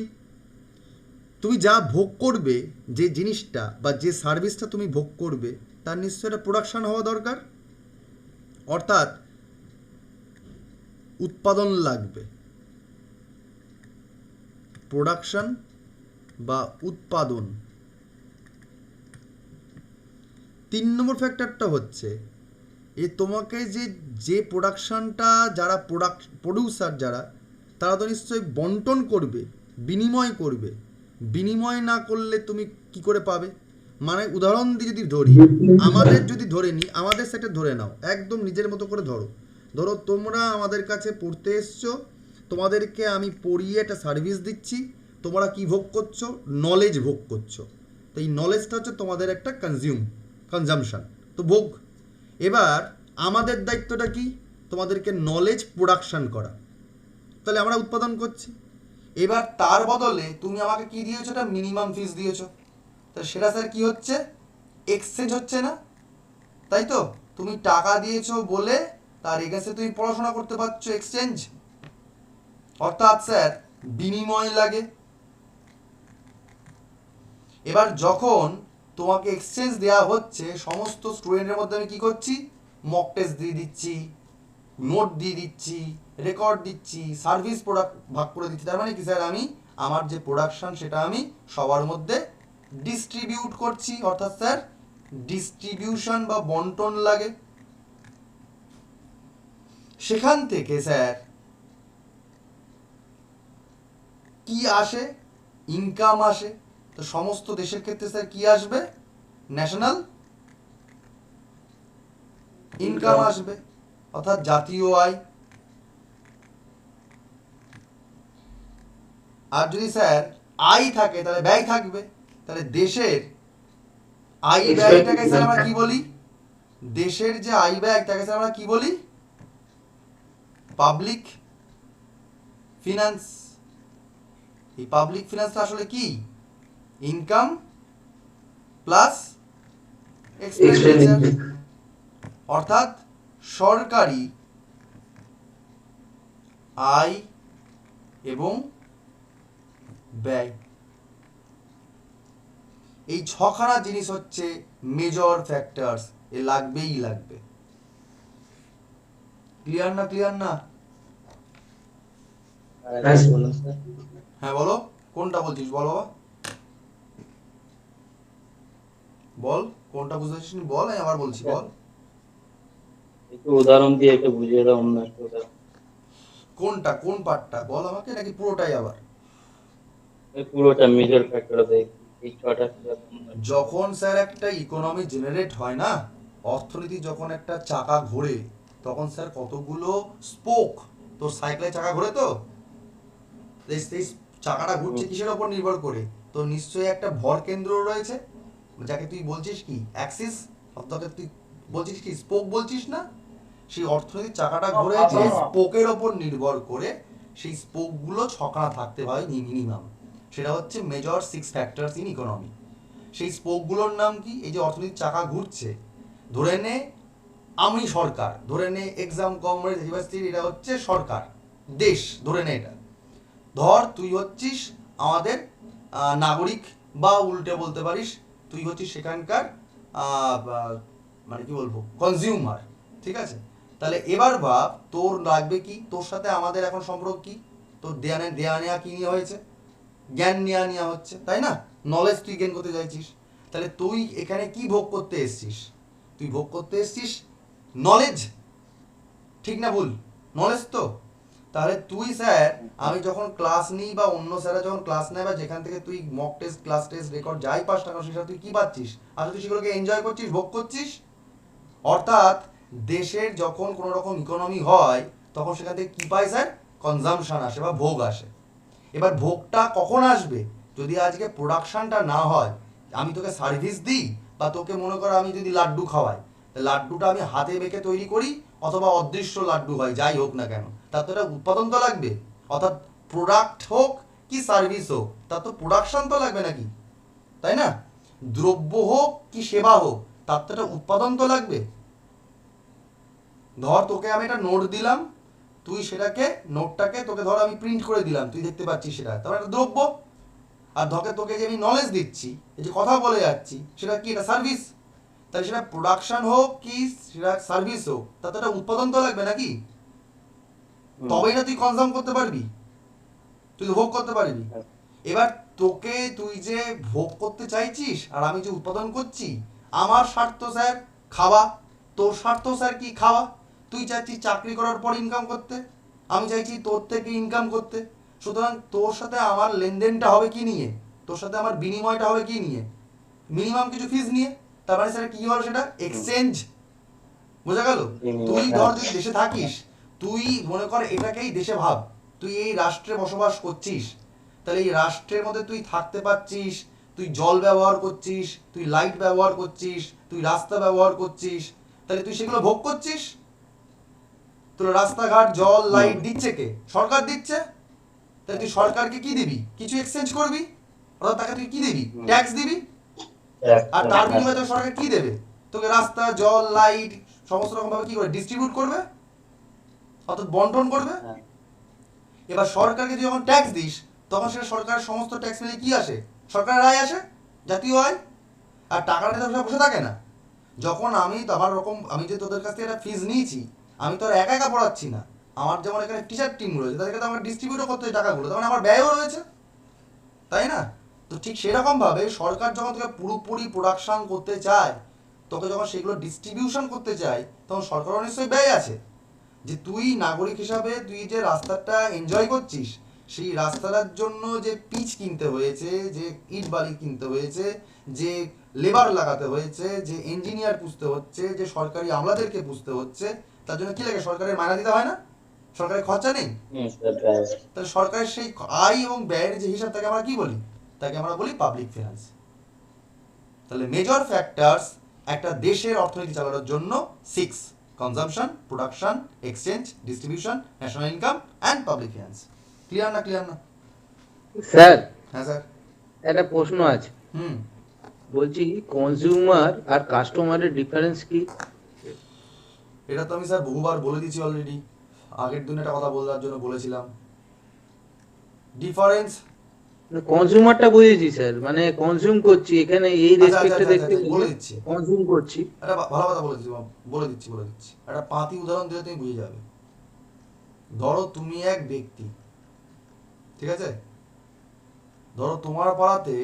তুমি যা ভোগ করবে, যে জিনিসটা বা যে সার্ভিসটা তুমি ভোগ করবে তার নিশ্চয়ই একটা প্রোডাকশন হওয়া দরকার, অর্থাৎ উৎপাদন লাগবে। প্রোডাকশন বা উৎপাদন। তিন নম্বর ফ্যাক্টরটা হচ্ছে এ তোমাকে যে যে প্রোডাকশনটা যারা প্রডিউসার যারা তারা তো নিশ্চয়ই বন্টন করবে, বিনিময় করবে। বিনিময় না করলে তুমি কি করে পাবে? মানে উদাহরণ দিয়ে যদি ধরি, আমাদের যদি ধরে নিই, আমাদের সেটা ধরে নাও, একদম নিজের মতো করে ধরো। ধরো তোমরা আমাদের কাছে পড়তে এসছো, তোমাদেরকে আমি পড়িয়ে একটা সার্ভিস দিচ্ছি, তোমরা কি ভোগ করছো? নলেজ ভোগ করছো। তো এই নলেজটা হচ্ছে তোমাদের একটা কনজামশন, তো ভোগ। এবার আমাদের দায়িত্বটা কি? তোমাদেরকে নলেজ প্রোডাকশন করা। তাহলে আমরা উৎপাদন করছি। এবার তার বদলে তুমি আমাকে কি দিয়েছো? একটা মিনিমাম ফিস দিয়েছো। তা সেটা স্যার কি হচ্ছে? এক্সচেঞ্জ হচ্ছে না, তাই তো? তুমি টাকা দিয়েছো বলে তার এগেন্সে তুমি পড়াশোনা করতে পারছো, এক্সচেঞ্জ। অর্থাৎ স্যার বিনিময় লাগে। এবার যখন তোমাকে এক্সচেঞ্জ দেওয়া হচ্ছে, সমস্ত স্টুডেন্টের মধ্যে আমি কি করছি? মক টেস্ট দিয়ে দিচ্ছি, নোট দিয়ে দিচ্ছি, রেকর্ড দিচ্ছি, সার্ভিস প্রোডাক্ট ভাগ করে দিচ্ছি। তার মানে কি স্যার আমি আমার যে প্রোডাকশন সেটা আমি সবার মধ্যে ডিস্ট্রিবিউট করছি, অর্থাৎ স্যার ডিস্ট্রিবিউশন বা বন্টন লাগে। সেখান থেকে স্যার কি আসে? ইনকাম আসে। তো সমস্ত দেশের ক্ষেত্রে স্যার কি আসবে? ন্যাশনাল ইনকাম আসবে, অর্থাৎ জাতীয় আয়। আর যদি স্যার আয় থাকে তাহলে ব্যয় থাকবে। তাহলে দেশের আয় ব্যয়টাকে স্যার আমরা কি বলি? দেশের যে আয় ব্যয় তাকে স্যার আমরা কি বলি? Public finance. এই পাবলিক ফিনান্সটা আসলে কি? ইনকাম প্লাস এক্সপেন্ডিচার, অর্থাৎ সরকারি আয় এবং ব্যয়। এই ছখানা জিনিস হচ্ছে মেজর ফ্যাক্টরস, এ লাগবেই লাগবে। ক্লিয়ার না? ক্লিয়ার না? বলুন স্যার। হ্যাঁ বলো, কোনটা বলছিস? বল বাবা, বল কোনটা বুঝতে পারছিস নি? বল, আমি আবার বলছি, বল। একটু উদাহরণ দিয়ে একটু বুঝিয়ে দাও, অন্য একটা উদাহরণ। কোনটা, কোন পার্টটা বল আমাকে, নাকি পুরোটাই আবার? এই পুরোটা মেজর ফ্যাক্টর দেয়, এই ছটা factor। যখন স্যার একটা ইকোনমি জেনারেট হয় না, অর্থনীতি যখন একটা চাকা ঘোরে, তখন স্যার কতগুলো স্পোক, তোর সাইকেলের চাকা ঘোরে তো, এই চাকাটা ঘুরছে কিসের ওপর নির্ভর করে? তো নিশ্চয়ই একটা ভর কেন্দ্র রয়েছে, যাকে তুই বলছিস কি অ্যাক্সিস, অর্থাৎ তুই বলছিস কি স্পোক বলছিস না? সেই অর্থনীতির চাকাটা ঘুরে যে স্পোকের ওপর নির্ভর করে, সেই স্পোকগুলো ছখানা থাকতে হয় মিনিমাম। সেটা হচ্ছে মেজর 6 ফ্যাক্টরস ইন ইকোনমি। সেই স্পোকগুলোর নাম কি? এই যে অর্থনীতির চাকা ঘুরছে, ধরে নে আমি সরকার, ধরে নে এক্সাম কমরেড ইউনিভার্সিটি, এটা হচ্ছে সরকার, দেশ, ধরে নে এটা। ধর তুই হচ্ছিস আমাদের নাগরিক, বা উল্টে বলতে পারিস তুই হচ্ছিস সেখানকার মানে কি বলবো কনজিউমার, ঠিক আছে? তাহলে এবার ভাব তোর লাগবে কি, তোর সাথে আমাদের এখন সম্পর্ক কি? তোর দেয়া নেয়া কি নিয়ে হয়েছে? জ্ঞান নেওয়া হচ্ছে, তাই না? নলেজ তুই গেন করতে চাইছিস। তাহলে তুই এখানে কি ভোগ করতে এসছিস? তুই ভোগ করতে এসছিস নলেজ, ঠিক না ভুল? নলেজ তো। তাহলে তুই স্যার, আমি যখন ক্লাস নিই বা অন্য স্যারা যখন ক্লাস নেয় বা যেখান থেকে তুই mock test, class test, record যাই পাস না সেটা তুই কি পাচ্ছিস? আর তুই সেগুলোকে এনজয় করছিস, ভোগ করছিস। অর্থাৎ দেশের যখন কোনো রকম ইকোনমি হয় তখন সেখান থেকে কি পায় স্যার? কনজামশন আসে বা ভোগ আসে। এবার ভোগটা কখন আসবে? যদি আজকে প্রোডাকশনটা না হয়, আমি তোকে সার্ভিস দিই বা তোকে মনে করো আমি যদি লাড্ডু খাওয়াই, লাড্ডুটা আমি হাতে বেঁকে তৈরি করি অথবা অদৃশ্য লাড্ডু হয়, যাই হোক না কেন, তার তো একটা উৎপাদন তো লাগবে। অর্থাৎ প্রোডাক্ট হোক কি সার্ভিস হোক, তার তো প্রোডাকশন তো লাগবে নাকি, তাই না? দ্রব্য হোক কি সেবা হোক, তার তো একটা উৎপাদন তো লাগবে। ধর তোকে আমি একটা নোট দিলাম, তুই সেটাকে নোটটাকে তোকে ধর আমি প্রিন্ট করে দিলাম, তুই দেখতে পাচ্ছিস সেটা, তারপর একটা দ্রব্য। আর তোকে যে আমি নলেজ দিচ্ছি, এই যে কথা বলে যাচ্ছি, সেটা কি? এটা সার্ভিস। তাহলে সেটা প্রোডাকশন হোক কি সেটা সার্ভিস হোক, তাতে একটা উৎপাদন তো লাগবে নাকি? তবেই না তুই কনজাম করতে পারবি, তুই ভোগ করতে পারবি। এবার তুই যে ভোগ করতে চাইছিস আর আমি যে উৎপাদন করছি, আমার স্বার্থ স্যার খাওয়া, তোর স্বার্থ স্যার কি? খাওয়া। তুই চাইছিস চাকরি করার পর ইনকাম করতে, আমি চাইছি তোর থেকে ইনকাম করতে। সুতরাং তোর সাথে আমার লেনদেনটা হবে কি নিয়ে? তোর সাথে আমার বিনিময়টা হবে কি নিয়ে? মিনিমাম কিছু ফিজ নিয়ে। তার মানে স্যার কি হলো সেটা? এক্সচেঞ্জ। বোঝা গেল? তুই ধর যদি দেশে থাকিস, তুই মনে কর এটাকেই দেশে ভাব, তুই এই রাষ্ট্রে বসবাস করছিস, তাহলে এই রাষ্ট্রের মধ্যে তুই থাকতে পারছিস, তুই জল ব্যবহার করছিস, তুই লাইট ব্যবহার করছিস, তুই রাস্তা ব্যবহার করছিস, তাহলে তুই সেগুলো ভোগ করছিস। তোর রাস্তাঘাট জল লাইট দিচ্ছে কে? সরকার দিচ্ছে। তাহলে তুই সরকারকে কি দিবি? কিছু এক্সচেঞ্জ করবি, অর্থাৎ তাকে তুই কি দিবি? ট্যাক্স দিবি। আর তার বিনিময়ে তোর সরকার কি দেবে? তোকে রাস্তা জল লাইট সমস্ত রকম ভাবে কি করে ডিস্ট্রিবিউট করবে, অর্থাৎ বন্টন করবে। এবার সরকারকে তুই যখন ট্যাক্স দিস, তখন সেটা সরকারের সমস্ত ট্যাক্স মিলে কি আসে? সরকারের আয় আসে, জাতীয় আয়। আর টাকাটা তো বসে থাকে না। যখন আমি যে তোদের কাছ থেকে একটা ফিজ নিয়েছি, আমি তো আর একা একা পড়াচ্ছি না, আমার যেমন এখানে টিচার টিম রয়েছে, তাদেরকে তো আমার ডিস্ট্রিবিউটও করতে হয় টাকাগুলো, তখন আমার ব্যয়ও রয়েছে, তাই না? তো ঠিক সেরকম ভাবে সরকার যখন তোকে পুরোপুরি প্রোডাকশন করতে চায়, তোকে যখন সেগুলো ডিস্ট্রিবিউশন করতে চায়, তখন সরকারও নিশ্চয়ই ব্যয় আছে। যে তুই নাগরিক হিসাবে তুই যে রাস্তাটা এনজয় করছিস, সেই রাস্তাটার জন্য যে পিচ কিনতে হয়েছে, যে ইট বালি কিনতে হয়েছে, যে লেবার লাগাতে হয়েছে, যে ইঞ্জিনিয়ার পুষতে হচ্ছে, যে সরকারি আমলাদেরকে পুষতে হচ্ছে, তার জন্য কি লাগে? সরকারের মায়না দিতে হয় না? সরকারের খরচা নেই? তাহলে সরকারের সেই আয় এবং ব্যয়ের যে হিসাব, তাকে আমরা কি বলি? তাকে আমরা বলি পাবলিক ফিনান্স। তাহলে মেজর ফ্যাক্টরস একটা দেশের অর্থনীতি চালানোর জন্য 6: consumption, production, exchange, distribution, national income and public finance. Clear না? স্যার, হ্যাঁ স্যার। একটা প্রশ্ন আছে। হুম। বলছি কনজিউমার আর কাস্টমারের ডিফারেন্স কি? এটা তো আমি স্যার বহুবার বলে দিয়েছি অলরেডি, আগের দিন একটা কথা বলার জন্য বলেছিলাম। ডিফারেন্স কনজিউমারটা বুঝেছি স্যার, মানে কনজিউম করছি, এখানে এই রেসপেক্টে দেখতে বলে দিচ্ছি, কনজিউম করছি। একটা ভালো কথা বলে দিচ্ছি একটা পাতি উদাহরণ দিলে তুমি বুঝে যাবে। ধরো তুমি এক ব্যক্তি, ঠিক আছে? ধরো তোমার পাড়াতে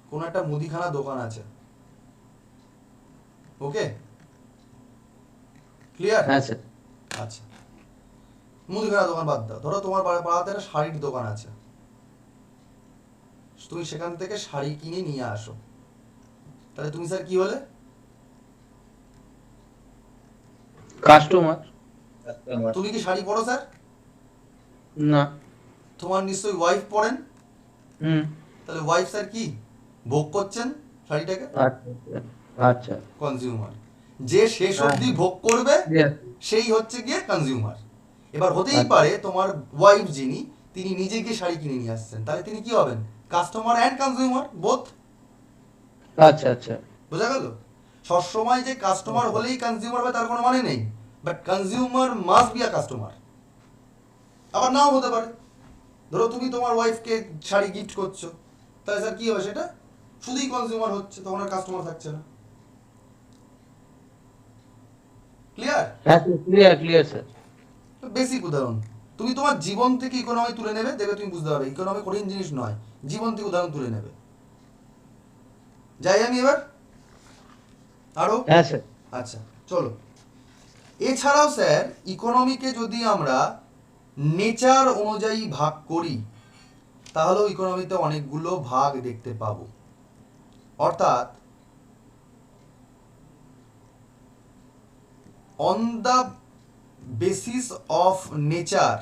কোনো একটা মুদিখানা দোকান আছে, ওকে? ক্লিয়ার? হ্যাঁ স্যার। আচ্ছা, মুদিখানা দোকান বাদ দাও, ধরো তোমার পাড়াতে একটা শাড়ির দোকান আছে, তুমি সেখান থেকে শাড়ি কিনে নিয়ে আসো, তাহলে তুমি স্যার কি হলে? কাস্টমার। তুমি কি শাড়ি পরো স্যার? না। তোমার নিশ্চয়ই ওয়াইফ পরেন, তাহলে ওয়াইফ স্যার কি ভোগ করছেন শাড়িটাকে? আচ্ছা। কনজিউমার। যে শেষ অবধি ভোগ করবে সেই হচ্ছে গিয়ে কনজিউমার। এবার হতেই পারে তোমার ওয়াইফ যিনি, তিনি নিজে গিয়ে শাড়ি কিনে নিয়ে আসছেন, তাহলে তিনি কি হবেন? Customer and consumer both. আচ্ছা। বোঝা গেল? সবসময় যে কাস্টমার হলেই কনজিউমার হবে তার কোনো মানে নেই, but consumer must be a customer. আবার নাও হতে পারে, ধরো তুমি তোমার ওয়াইফকে শাড়ি গিফট করছো, তাহলে স্যার কি হবে সেটা? শুধুই কনজিউমার হচ্ছে, তখন আর কাস্টমার থাকছে না। ক্লিয়ার? হ্যাঁ ক্লিয়ার ক্লিয়ার স্যার। বেসিক উদাহরণ। তুমি তোমার জীবন থেকে ইকোনমি তুলে নেবে, দেখবে তুমি বুঝতে পারবে ইকোনমি কঠিন জিনিস নয়, জীবন থেকে উদাহরণ তুলে নেবে। যাই আমি এবার আরো। হ্যাঁ স্যার। আচ্ছা চলো, এছাড়াও স্যার ইকোনমিকে যদি আমরা নেচার অনুযায়ী ভাগ করি, তাহলেও ইকোনমিতে অনেকগুলো ভাগ দেখতে পাবো। অর্থাৎ on the basis of nature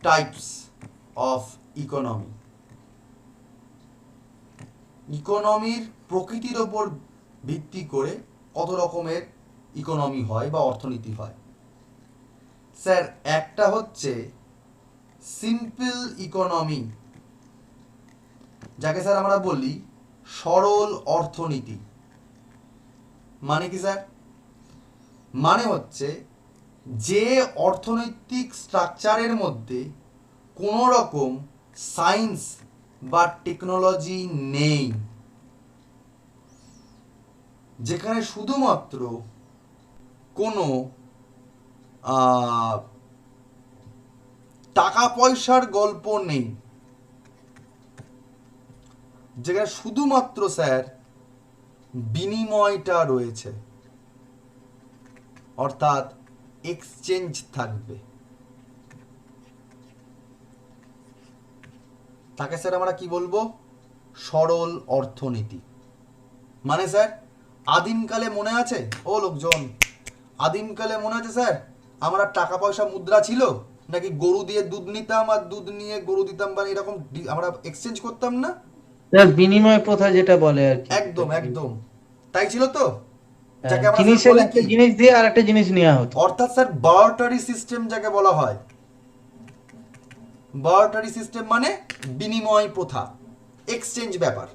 types of economy, ইকোনমির প্রকৃতির ওপর ভিত্তি করে কত রকমের ইকোনমি হয় বা অর্থনীতি হয়। স্যার একটা হচ্ছে সিম্পল ইকোনমি, যাকে স্যার আমরা বলি সরল অর্থনীতি। মানে কি স্যার? মানে হচ্ছে যে অর্থনৈতিক স্ট্রাকচারের মধ্যে কোনো রকম সায়েন্স বা টেকনোলজি নেই, যেখানে শুধুমাত্র কোনো টাকা পয়সার গল্প নেই, যেখানে শুধুমাত্র স্যার বিনিময়টা রয়েছে, অর্থাৎ এক্সচেঞ্জ থাকবে, তাকে স্যার আমরা কি বলবো? সরল অর্থনীতি। মানে স্যার আদিমকালে মনে আছে ও লোকজন, আদিমকালে মনে আছে স্যার আমরা টাকা পয়সা মুদ্রা ছিল নাকি গরু দিয়ে দুধ নিতাম আর দুধ নিয়ে গরু দিতাম, বা এরকম আমরা এক্সচেঞ্জ করতাম না? স্যার বিনিময় প্রথা যেটা বলে আর কি। একদম একদম তাই ছিল তো, হ্যাঁ, যাকে আমরা জিনিসের বলি একটা কি, জিনিস দিয়ে আর একটা জিনিস নেওয়া হতো। অর্থাৎ স্যার বার্টারি সিস্টেম যাকে বলা হয়। বার্টারি সিস্টেম মানে বিনিময় প্রথা, এক্সচেঞ্জ ব্যাপার।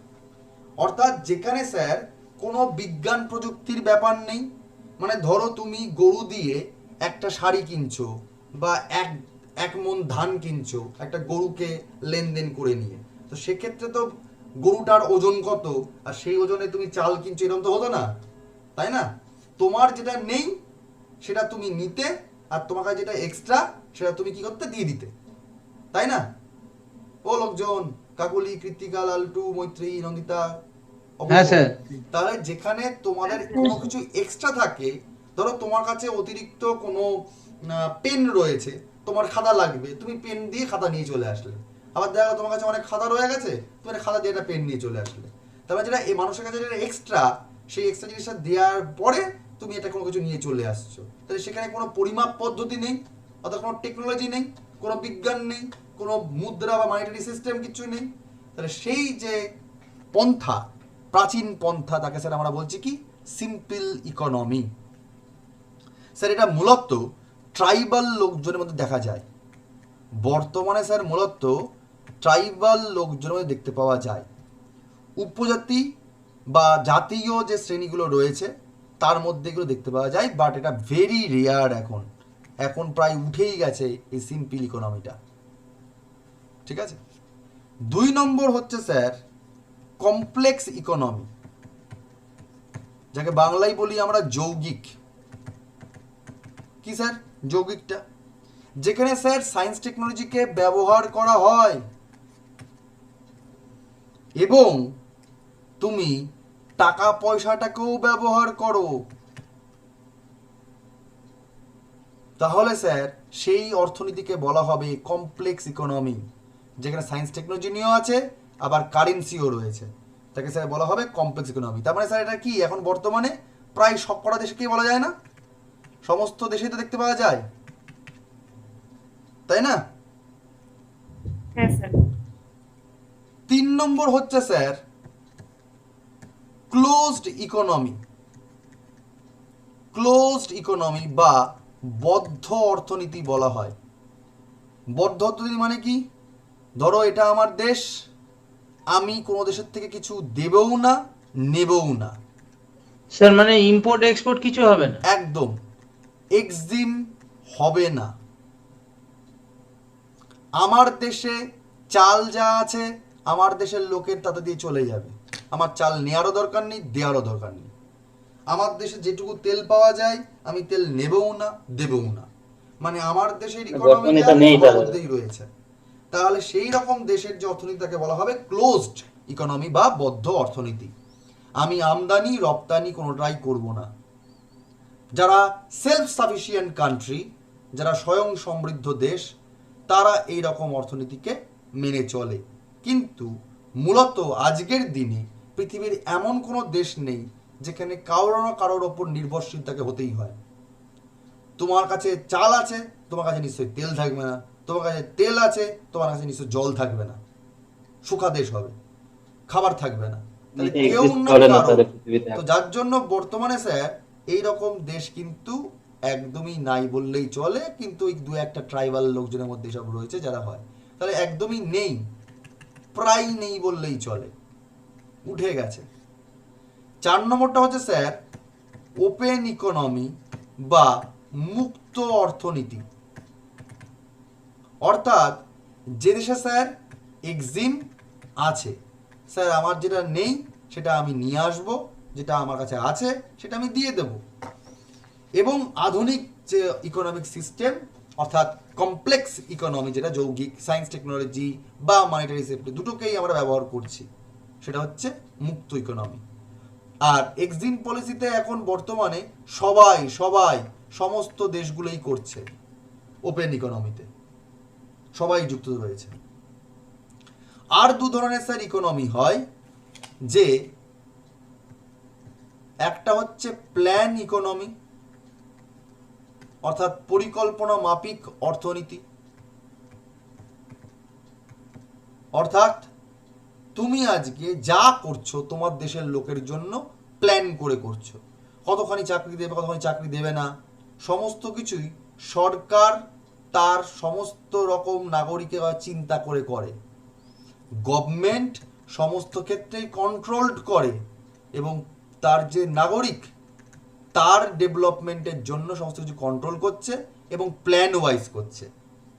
অর্থাৎ যেখানে স্যার কোনো বিজ্ঞান প্রযুক্তির ব্যাপার নেই। মানে ধরো তুমি গরু দিয়ে একটা শাড়ি কিনছো বা এক মণ ধান কিনছো একটা গরুকে লেনদেন করে নিয়ে, তো সেক্ষেত্রে তো গরুটার ওজন কত আর সেই ওজনে তুমি চাল কিনছো, এরকম তো হতো না, তাই না? তোমার যেটা নেই সেটা তুমি নিতে, আর তোমার কাছে যেটা এক্সট্রা সেটা তুমি কি করতে? দিয়ে দিতে, তাই না? ও লোকজন, কাকুলি, কৃত্তিকা, লালটু, মৈত্রী, নন্দিতা, হ্যাঁ স্যার। তাহলে যেখানে তোমাদের কোনো কিছু এক্সট্রা থাকে, ধরো তোমার কাছে অতিরিক্ত কোনো পেন রয়েছে, তোমার খাতা লাগবে, তুমি পেন দিয়ে খাতা নিয়ে চলে আসলে। আবার দেখা গেলো তোমার কাছে অনেক খাতা রয়ে গেছে, তুমি একটা খাতা দিয়ে একটা পেন নিয়ে চলে আসলে। তারপরে যেটা এই মানুষের কাছে যেটা এক্সট্রা, সেই এক্সট্রা জিনিসটা দেওয়ার পরে তুমি এটা কোনো কিছু নিয়ে চলে আসছো, তাহলে সেখানে কোনো পরিমাপ পদ্ধতি নেই, অর্থাৎ কোনো টেকনোলজি নেই, কোনো বিজ্ঞান নেই, কোনো মুদ্রা বা মনিটারি সিস্টেম কিছু নেই। তাহলে সেই যে পন্থা, প্রাচীন পন্থা, তাকে স্যার আমরা বলছি কি? Simple economy. স্যার এটা মূলত ট্রাইবাল লোকজনের মধ্যে দেখা যায়। বর্তমানে স্যার মূলত ট্রাইবাল লোকজনের মধ্যে দেখতে পাওয়া যায়। উপজাতি বা জাতীয় যে শ্রেণীগুলো রয়েছে তার মধ্যে এগুলো দেখতে পাওয়া যায়, বাট এটা ভেরি রেয়ার। এখন প্রায় উঠেই গেছে এই সিম্পল ইকোনমিটা। ঠিক আছে। 2 নম্বর হচ্ছে স্যার কমপ্লেক্স ইকোনমি, যাকে বাংলায় বলি আমরা যৌগিক। কি স্যার? যৌগিকটা যেখানে স্যার সায়েন্স টেকনোলজিকে ব্যবহার করা হয় এবং তুমি টাকা পয়সাটাকেও ব্যবহার করো, তাহলে স্যার সেই অর্থনীতিকে বলা হবে কমপ্লেক্স ইকোনমি, যেখানে সায়েন্স টেকনোলজি নিয়েও আছে আবার কারেন্সিও রয়েছে, তাকে স্যার বলা হবে কমপ্লেক্স ইকোনমি। তার মানে স্যার এটা কি এখন বর্তমানে প্রায় সবকটা দেশকেই বলা যায় না, সমস্ত দেশেই তো দেখতে পাওয়া যায়, তাই না? হ্যাঁ স্যার। 3 নম্বর হচ্ছে sir closed economy. Closed economy বা বদ্ধ অর্থনীতি বলা হয়। বদ্ধ অর্থনীতি মানে কি? ধরো এটা আমার দেশ, আমি কোনো দেশের থেকে কিছু দেবও না নেবও না। স্যার মানে ইম্পোর্ট এক্সপোর্ট কিছু হবে না? একদম। এক্সিম হবে না। আমার দেশে চাল যা আছে আমার দেশের লোকের তাতে দিয়ে চলে যাবে, আমার চাল নেওয়ারও দরকার নেই, দেওয়ারও দরকার নেই। আমার দেশে যেটুকু তেল পাওয়া যায় আমি তেল নেবও না, দেবও না। মানে আমার দেশের বর্তমানে ইকোনমিটা এটা নেই তাহলে। মধ্যেই রয়েছে। তাহলে সেই রকম দেশের যে অর্থনীতি তাকে বলা হবে ক্লোজড ইকোনমি বা বদ্ধ অর্থনীতি। আমি আমদানি রপ্তানি কোনোটাই করব না। যারা সেলফ সাফিসিয়েন্ট কান্ট্রি, যারা স্বয়ং সমৃদ্ধ দেশ, তারা এই রকম অর্থনীতিকে মেনে চলে। কিন্তু মূলত আজকের দিনে পৃথিবীর এমন কোনো দেশ নেই যেখানে কারোর না কারোর ওপর নির্ভরশীল তাকে হতেই হয়। তোমার কাছে চাল আছে, তোমার কাছে নিশ্চয়ই তেল থাকবে না, তোমার কাছে তেল আছে, তোমার কাছে নিশ্চয়ই জল থাকবে না, শুকা দেশ হবে, খাবার থাকবে না। তাহলে এটা কেউ exist না করে না কারো। তাহলে পৃথিবীতে। তো যার জন্য বর্তমানে স্যার এই রকম দেশ কিন্তু একদমই নাই বললেই চলে। কিন্তু ওই দু একটা ট্রাইবাল লোকজনের মধ্যে সব রয়েছে যারা হয়, তাহলে একদমই নেই, প্রায় নেই বললেই চলে, উঠে গেছে। 4 নম্বরটা হচ্ছে স্যার ওপেন ইকোনমি বা মুক্ত অর্থনীতি। অর্থাৎ যে দেশে স্যার এক্সিম আছে, স্যার আমার যেটা নেই সেটা আমি নিয়ে আসবো, যেটা আমার কাছে আছে সেটা আমি দিয়ে দেব। এবং আধুনিক যে ইকোনমিক সিস্টেম অর্থাৎ কমপ্লেক্স ইকোনমি, যেটা যৌগিক সায়েন্স টেকনোলজি বা মনিটারি সেক্টর দুটোকেই আমরা ব্যবহার করছি, সেটা হচ্ছে মুক্ত ইকোনমি। আর এক্সিম পলিসিতে এখন বর্তমানে সবাই সমস্ত দেশগুলোই করছে ওপেন ইকোনমিতে, সবাই যুক্ত রয়েছে। আর দু ধরনের স্যার ইকোনমি হয়, যে একটা হচ্ছে প্ল্যান ইকোনমি অর্থাৎ পরিকল্পনা মাফিক অর্থনীতি। অর্থাৎ তুমি আজকে যা করছো তোমার দেশের লোকের জন্য প্ল্যান করে করছো, কতখানি চাকরি দেবে কতখানি চাকরি দেবে না সমস্ত কিছুই সরকার তার সমস্ত রকম নাগরিকের চিন্তা করে করে। গভর্নমেন্ট সমস্ত ক্ষেত্রেই কন্ট্রোলড করে এবং তার যে নাগরিক তার ডেভেলপমেন্টের জন্য সমস্ত কিছু কন্ট্রোল করছে এবং প্ল্যান ওয়াইজ করছে।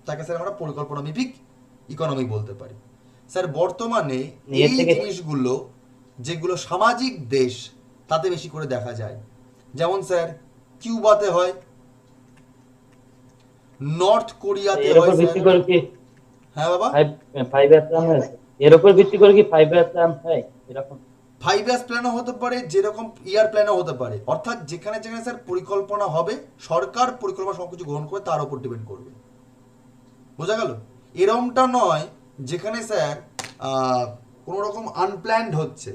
তাকে স্যার আমরা পরিকল্পনা ভিত্তিক ইকোনমি বলতে পারি। স্যার বর্তমানে এই জিনিসগুলো যেগুলো সামাজিক দেশ তাতে বেশি করে দেখা যায়, যেমন স্যার কিউবাতে হয়, নর্থ কোরিয়াতে এর হয় উপর ভিত্তি স্যার। করে কি হ্যাঁ বাবা, 5 ইয়ার প্ল্যান হয়েছে? এর উপর ভিত্তি করে কি 5 ইয়ার প্ল্যান হয় এরকম? 5 ইয়ার্স প্ল্যানও হতে পারে, যেরকম ইয়ার প্ল্যানও হতে পারে। অর্থাৎ যেখানে যেখানে স্যার পরিকল্পনা হবে, সরকার পরিকল্পনা সব কিছু গ্রহণ করে তার উপর ডিপেন্ড করবে। বোঝা গেল? এরমটা নয় যেখানে স্যার কোনো রকম আনপ্ল্যান্ড হচ্ছে,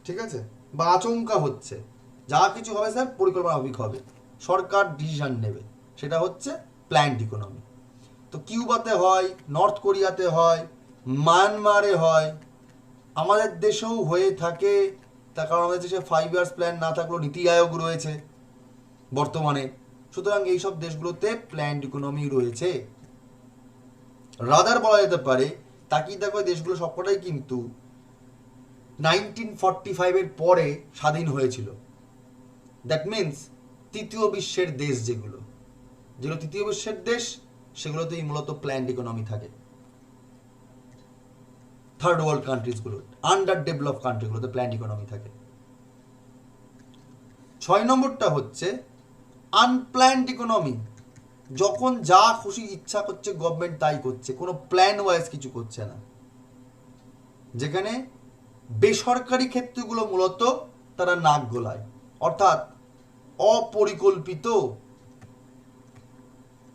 ঠিক আছে, বা আচমকা হচ্ছে। যা কিছু হবে স্যার পরিকল্পনা মাফিক হবে, সরকার ডিসিশন নেবে, সেটা হচ্ছে প্ল্যান্ড ইকোনমি। তো কিউবাতে হয়, নর্থ কোরিয়াতে হয়, মায়ানমারে হয়, আমাদের দেশেও হয়ে থাকে। তার কারণ আমাদের দেশে 5 ইয়ার্স প্ল্যান না থাকলেও নীতি আয়োগ রয়েছে বর্তমানে। সুতরাং এইসব দেশগুলোতে প্ল্যান্ড ইকোনমি রয়েছে। রাদার বলা যেতে পারে তাকিয়ে দেখো দেশগুলো সবকটাই কিন্তু 1945-এর পরে স্বাধীন হয়েছিল। দ্যাট মিনস তৃতীয় বিশ্বের দেশ যেগুলো তৃতীয় বিশ্বের দেশ, সেগুলোতেই মূলত প্ল্যান্ড ইকোনমি থাকে। থার্ড ওয়ার্ল্ড কান্ট্রিজগুলো, আন্ডার ডেভেলপ কান্ট্রিগুলোতে প্ল্যান্ড ইকোনমি থাকে। 6 নম্বরটা হচ্ছে আনপ্ল্যান্ড ইকোনমি। যখন যা খুশি ইচ্ছা করছে গভর্নমেন্ট তাই করছে, কোনো প্ল্যান ওয়াইজ কিছু করছে না, যেখানে বেসরকারি ক্ষেত্রগুলো মূলত তারা নাক গোলায়, অর্থাৎ অপরিকল্পিত।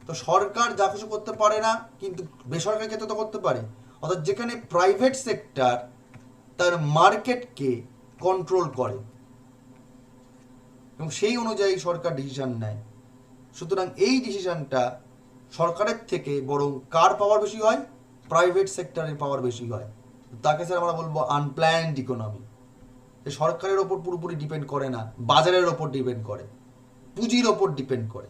তো সরকার যা কিছু করতে পারে না, কিন্তু বেসরকারি ক্ষেত্রে তো করতে পারে। অর্থাৎ যেখানে প্রাইভেট সেক্টর তার মার্কেটকে কন্ট্রোল করে এবং সেই অনুযায়ী সরকার ডিসিশন নেয়। সুতরাং এই ডিসিশনটা সরকারের থেকে বরং কার পাওয়ার বেশি হয়? প্রাইভেট সেক্টরের পাওয়ার বেশি হয়। তাকে স্যার আমরা বলবো আনপ্ল্যান্ড ইকোনমি। সরকারের ওপর পুরোপুরি ডিপেন্ড করে না, বাজারের ওপর ডিপেন্ড করে, পুঁজির ওপর ডিপেন্ড করে।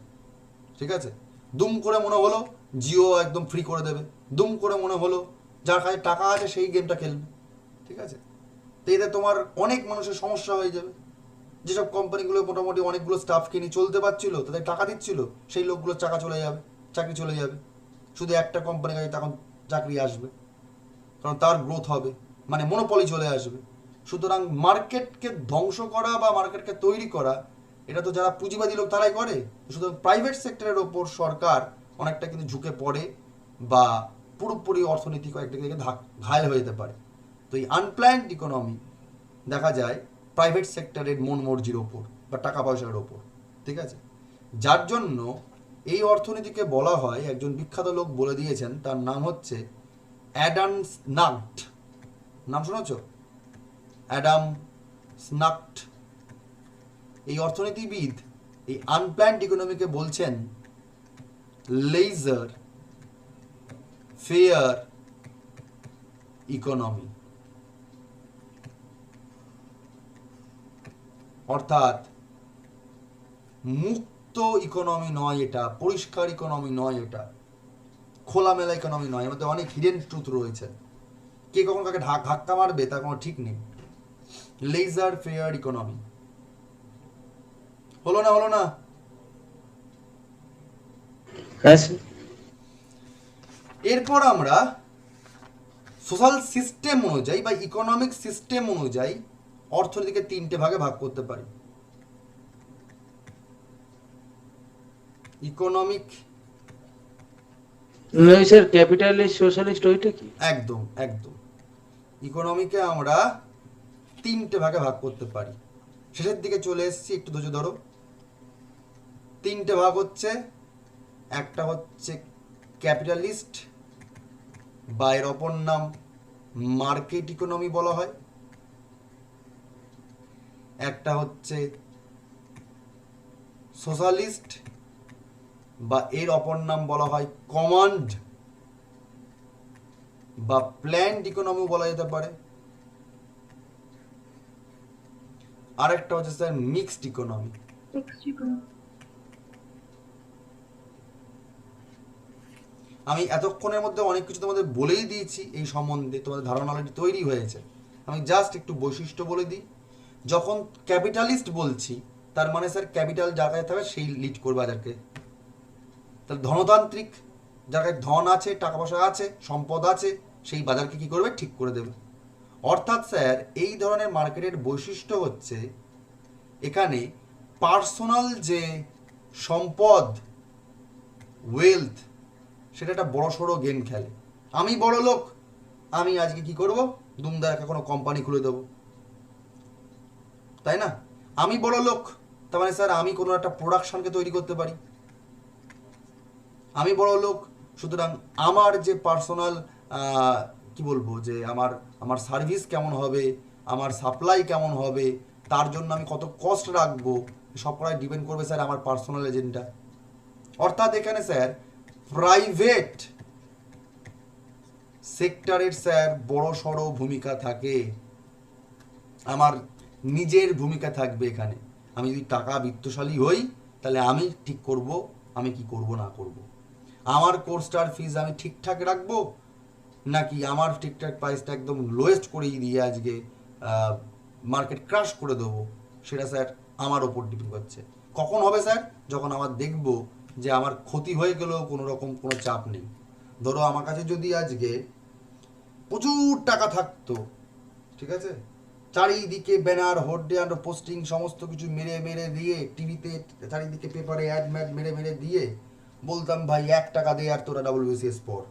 ঠিক আছে, দুম করে মনে হলো জিও একদম ফ্রি করে দেবে, দুম করে মনে হলো যার কাছে টাকা আছে সেই গেমটা খেলবে। ঠিক আছে, তো এতে তোমার অনেক মানুষের সমস্যা হয়ে যাবে। যেসব কোম্পানিগুলো মোটামুটি অনেকগুলো স্টাফকে নিয়ে চলতে পারছিল, তাদের টাকা দিচ্ছিল, সেই লোকগুলো চাকরি চলে যাবে। শুধু একটা কোম্পানির কাছে তখন চাকরি আসবে, কারণ তার গ্রোথ হবে, মানে মনোপলি চলে আসবে। সুতরাং মার্কেটকে ধ্বংস করা বা মার্কেটকে তৈরি করা, এটা তো যারা পুঁজিবাদী লোক তারাই করে। সুতরাং প্রাইভেট সেক্টরের ওপর সরকার অনেকটা কিন্তু ঝুঁকে পড়ে বা পুরোপুরি অর্থনীতি কয়েকটা দিকে ঘায়ল হয়ে যেতে পারে। তো এই আনপ্ল্যান্ড ইকোনমি দেখা যায় প্রাইভেট সেক্টরের মন মর্জির ওপর বা টাকা পয়সার ওপর, ঠিক আছে? যার জন্য এই অর্থনীতিকে বলা হয়, একজন বিখ্যাত লোক বলে দিয়েছেন, তার নাম হচ্ছে অ্যাডাম স্নাক্ট। নাম শুনেছ? অ্যাডাম স্নাক্ট। এই অর্থনীতিবিদ এই আনপ্ল্যান্ড ইকোনমিকে বলছেন লেজার ফেয়ার ইকোনমি, অর্থাৎ মুক্ত ইকোনমি নয় এটা, পরিষ্কার ইকোনমি নয় এটা, খোলামেলা ইকোনমি নয়, এর মধ্যে অনেক হিডেন ট্রুথ রয়েছে। কে কখন কাকে ধাক্কা মারবে তার কোনো ঠিক নেই। লেজার ফেয়ার ইকোনমি হলো না? হ্যাঁ স্যার। এরপর আমরা সোশ্যাল সিস্টেম অনুযায়ী বা ইকোনমিক সিস্টেম অনুযায়ী অর্থনীতিকে তিনটে ভাগে ভাগ করতে পারি। ইকোনমিক, নয় স্যার, ক্যাপিটালিস্ট সোশ্যালিস্ট ওইটা কি? একদম ইকোনমিকে আমরা তিনটে ভাগে ভাগ করতে পারি। শেষের দিকে চলে এসেছি, একটু ধৈর্য ধরো। তিনটে ভাগ হচ্ছে, একটা হচ্ছে ক্যাপিটালিস্ট বা এর অপর নাম মার্কেট ইকোনমি বলা হয়, একটা হচ্ছে সোশ্যালিস্ট বা এর অপর নাম বলা হয় কমান্ড বা প্ল্যান্ড ইকোনমি বলা যেতে পারে, আরেকটা হচ্ছে স্যার মিক্সড ইকোনমি। আমি এতক্ষণের মধ্যে অনেক কিছু তোমাদের বলেই দিয়েছি এই সম্বন্ধে, তোমাদের ধারণা অলরেডি তৈরি হয়েছে। আমি জাস্ট একটু বৈশিষ্ট্য বলে দিই। যখন ক্যাপিটালিস্ট বলছি, তার মানে স্যার ক্যাপিটাল যার কাছে থাকবে সেই লিড করবে বাজারকে। তাহলে ধনতান্ত্রিক, যার কাছে ধন আছে, টাকা পয়সা আছে, সম্পদ আছে, সেই বাজারকে কি করবে? ঠিক করে দেবে। অর্থাৎ স্যার এই ধরনের মার্কেটের বৈশিষ্ট্য হচ্ছে, এখানে পার্সোনাল যে সম্পদ, ওয়েলথ, সেটা একটা বড় সড়ো গেম খেলে। আমি বড় লোক, আমি আজকে কি করব? দুমদার একটা কোনো কোম্পানি খুলে দেবো, তাই না? আমি বড় লোক, তার মানে স্যার আমি কোনো একটা প্রোডাকশনকে তৈরি করতে পারি। আমি বড় লোক, সুতরাং আমার যে পার্সোনাল কি বলবো, যে আমার সার্ভিস কেমন হবে, আমার সাপ্লাই কেমন হবে, তার জন্য আমি কত কস্ট রাখবো, সব কটাই ডিপেন্ড করবে স্যার আমার পার্সোনাল এজেন্ডা। অর্থাৎ এখানে স্যার প্রাইভেট সেক্টরের স্যার বড় সড়ো ভূমিকা থাকে, আমার নিজের ভূমিকা থাকবে এখানে। আমি যদি টাকা বিত্তশালী হই, তাহলে আমি ঠিক করব আমি কি করব না করব। আমার কোর্সটার ফিজ আমি ঠিকঠাক রাখবো, নাকি আমার ঠিকঠাক প্রাইসটা একদম লোয়েস্ট করেই দিয়ে আজকে মার্কেট ক্রাশ করে দেবো, সেটা স্যার আমার ওপর ডিপেন্ড করছে। কখন হবে স্যার? যখন আমার দেখব যে আমার ক্ষতি হয়ে গেলেও কোনো রকম কোনো চাপ নেই। ধরো আমার কাছে যদি আজকে প্রচুর টাকা থাকতো, ঠিক আছে, চারিদিকে ব্যানার, হোর্ডিং, পোস্টিং সমস্ত কিছু মেরে দিয়ে, টিভিতে চারিদিকে পেপারে অ্যাড ম্যাড মেরে দিয়ে বলতাম ভাই 1 টাকা দে আর তোরা WBCS পড়।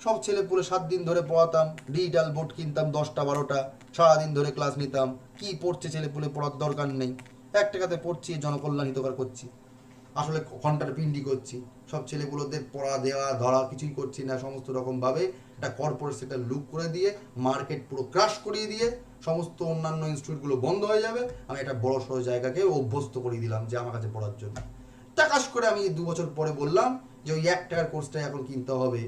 সব ছেলে পুলে 7 দিন ধরে পড়াতাম, ডিজিটাল বোর্ড কিনতাম 10টা 12টা, সারাদিন ধরে ক্লাস নিতাম। কি পড়ছে ছেলে পুলে, পড়ার দরকার নেই, 1 টাকাতে পড়ছি, জনকল্যাণ হিতকর করছি, আসলে ঘন্টার পিন্ডি করছি। সব ছেলেগুলোদের পড়া দেওয়া ধরা কিছুই করছি না, সমস্ত রকমভাবে একটা কর্পোরেট সেক্টর লুক করে দিয়ে, মার্কেট পুরো ক্রাশ করিয়ে দিয়ে সমস্ত অন্যান্য ইনস্টিটিউটগুলো বন্ধ হয়ে যাবে। আমি একটা বড় সড়ো জায়গাকে অভ্যস্ত করিয়ে দিলাম যে আমার কাছে পড়ার জন্য। টাকাশ করে আমি 2 বছর পরে বললাম যে ওই 1 টাকার কোর্সটাই এখন কিনতে হবে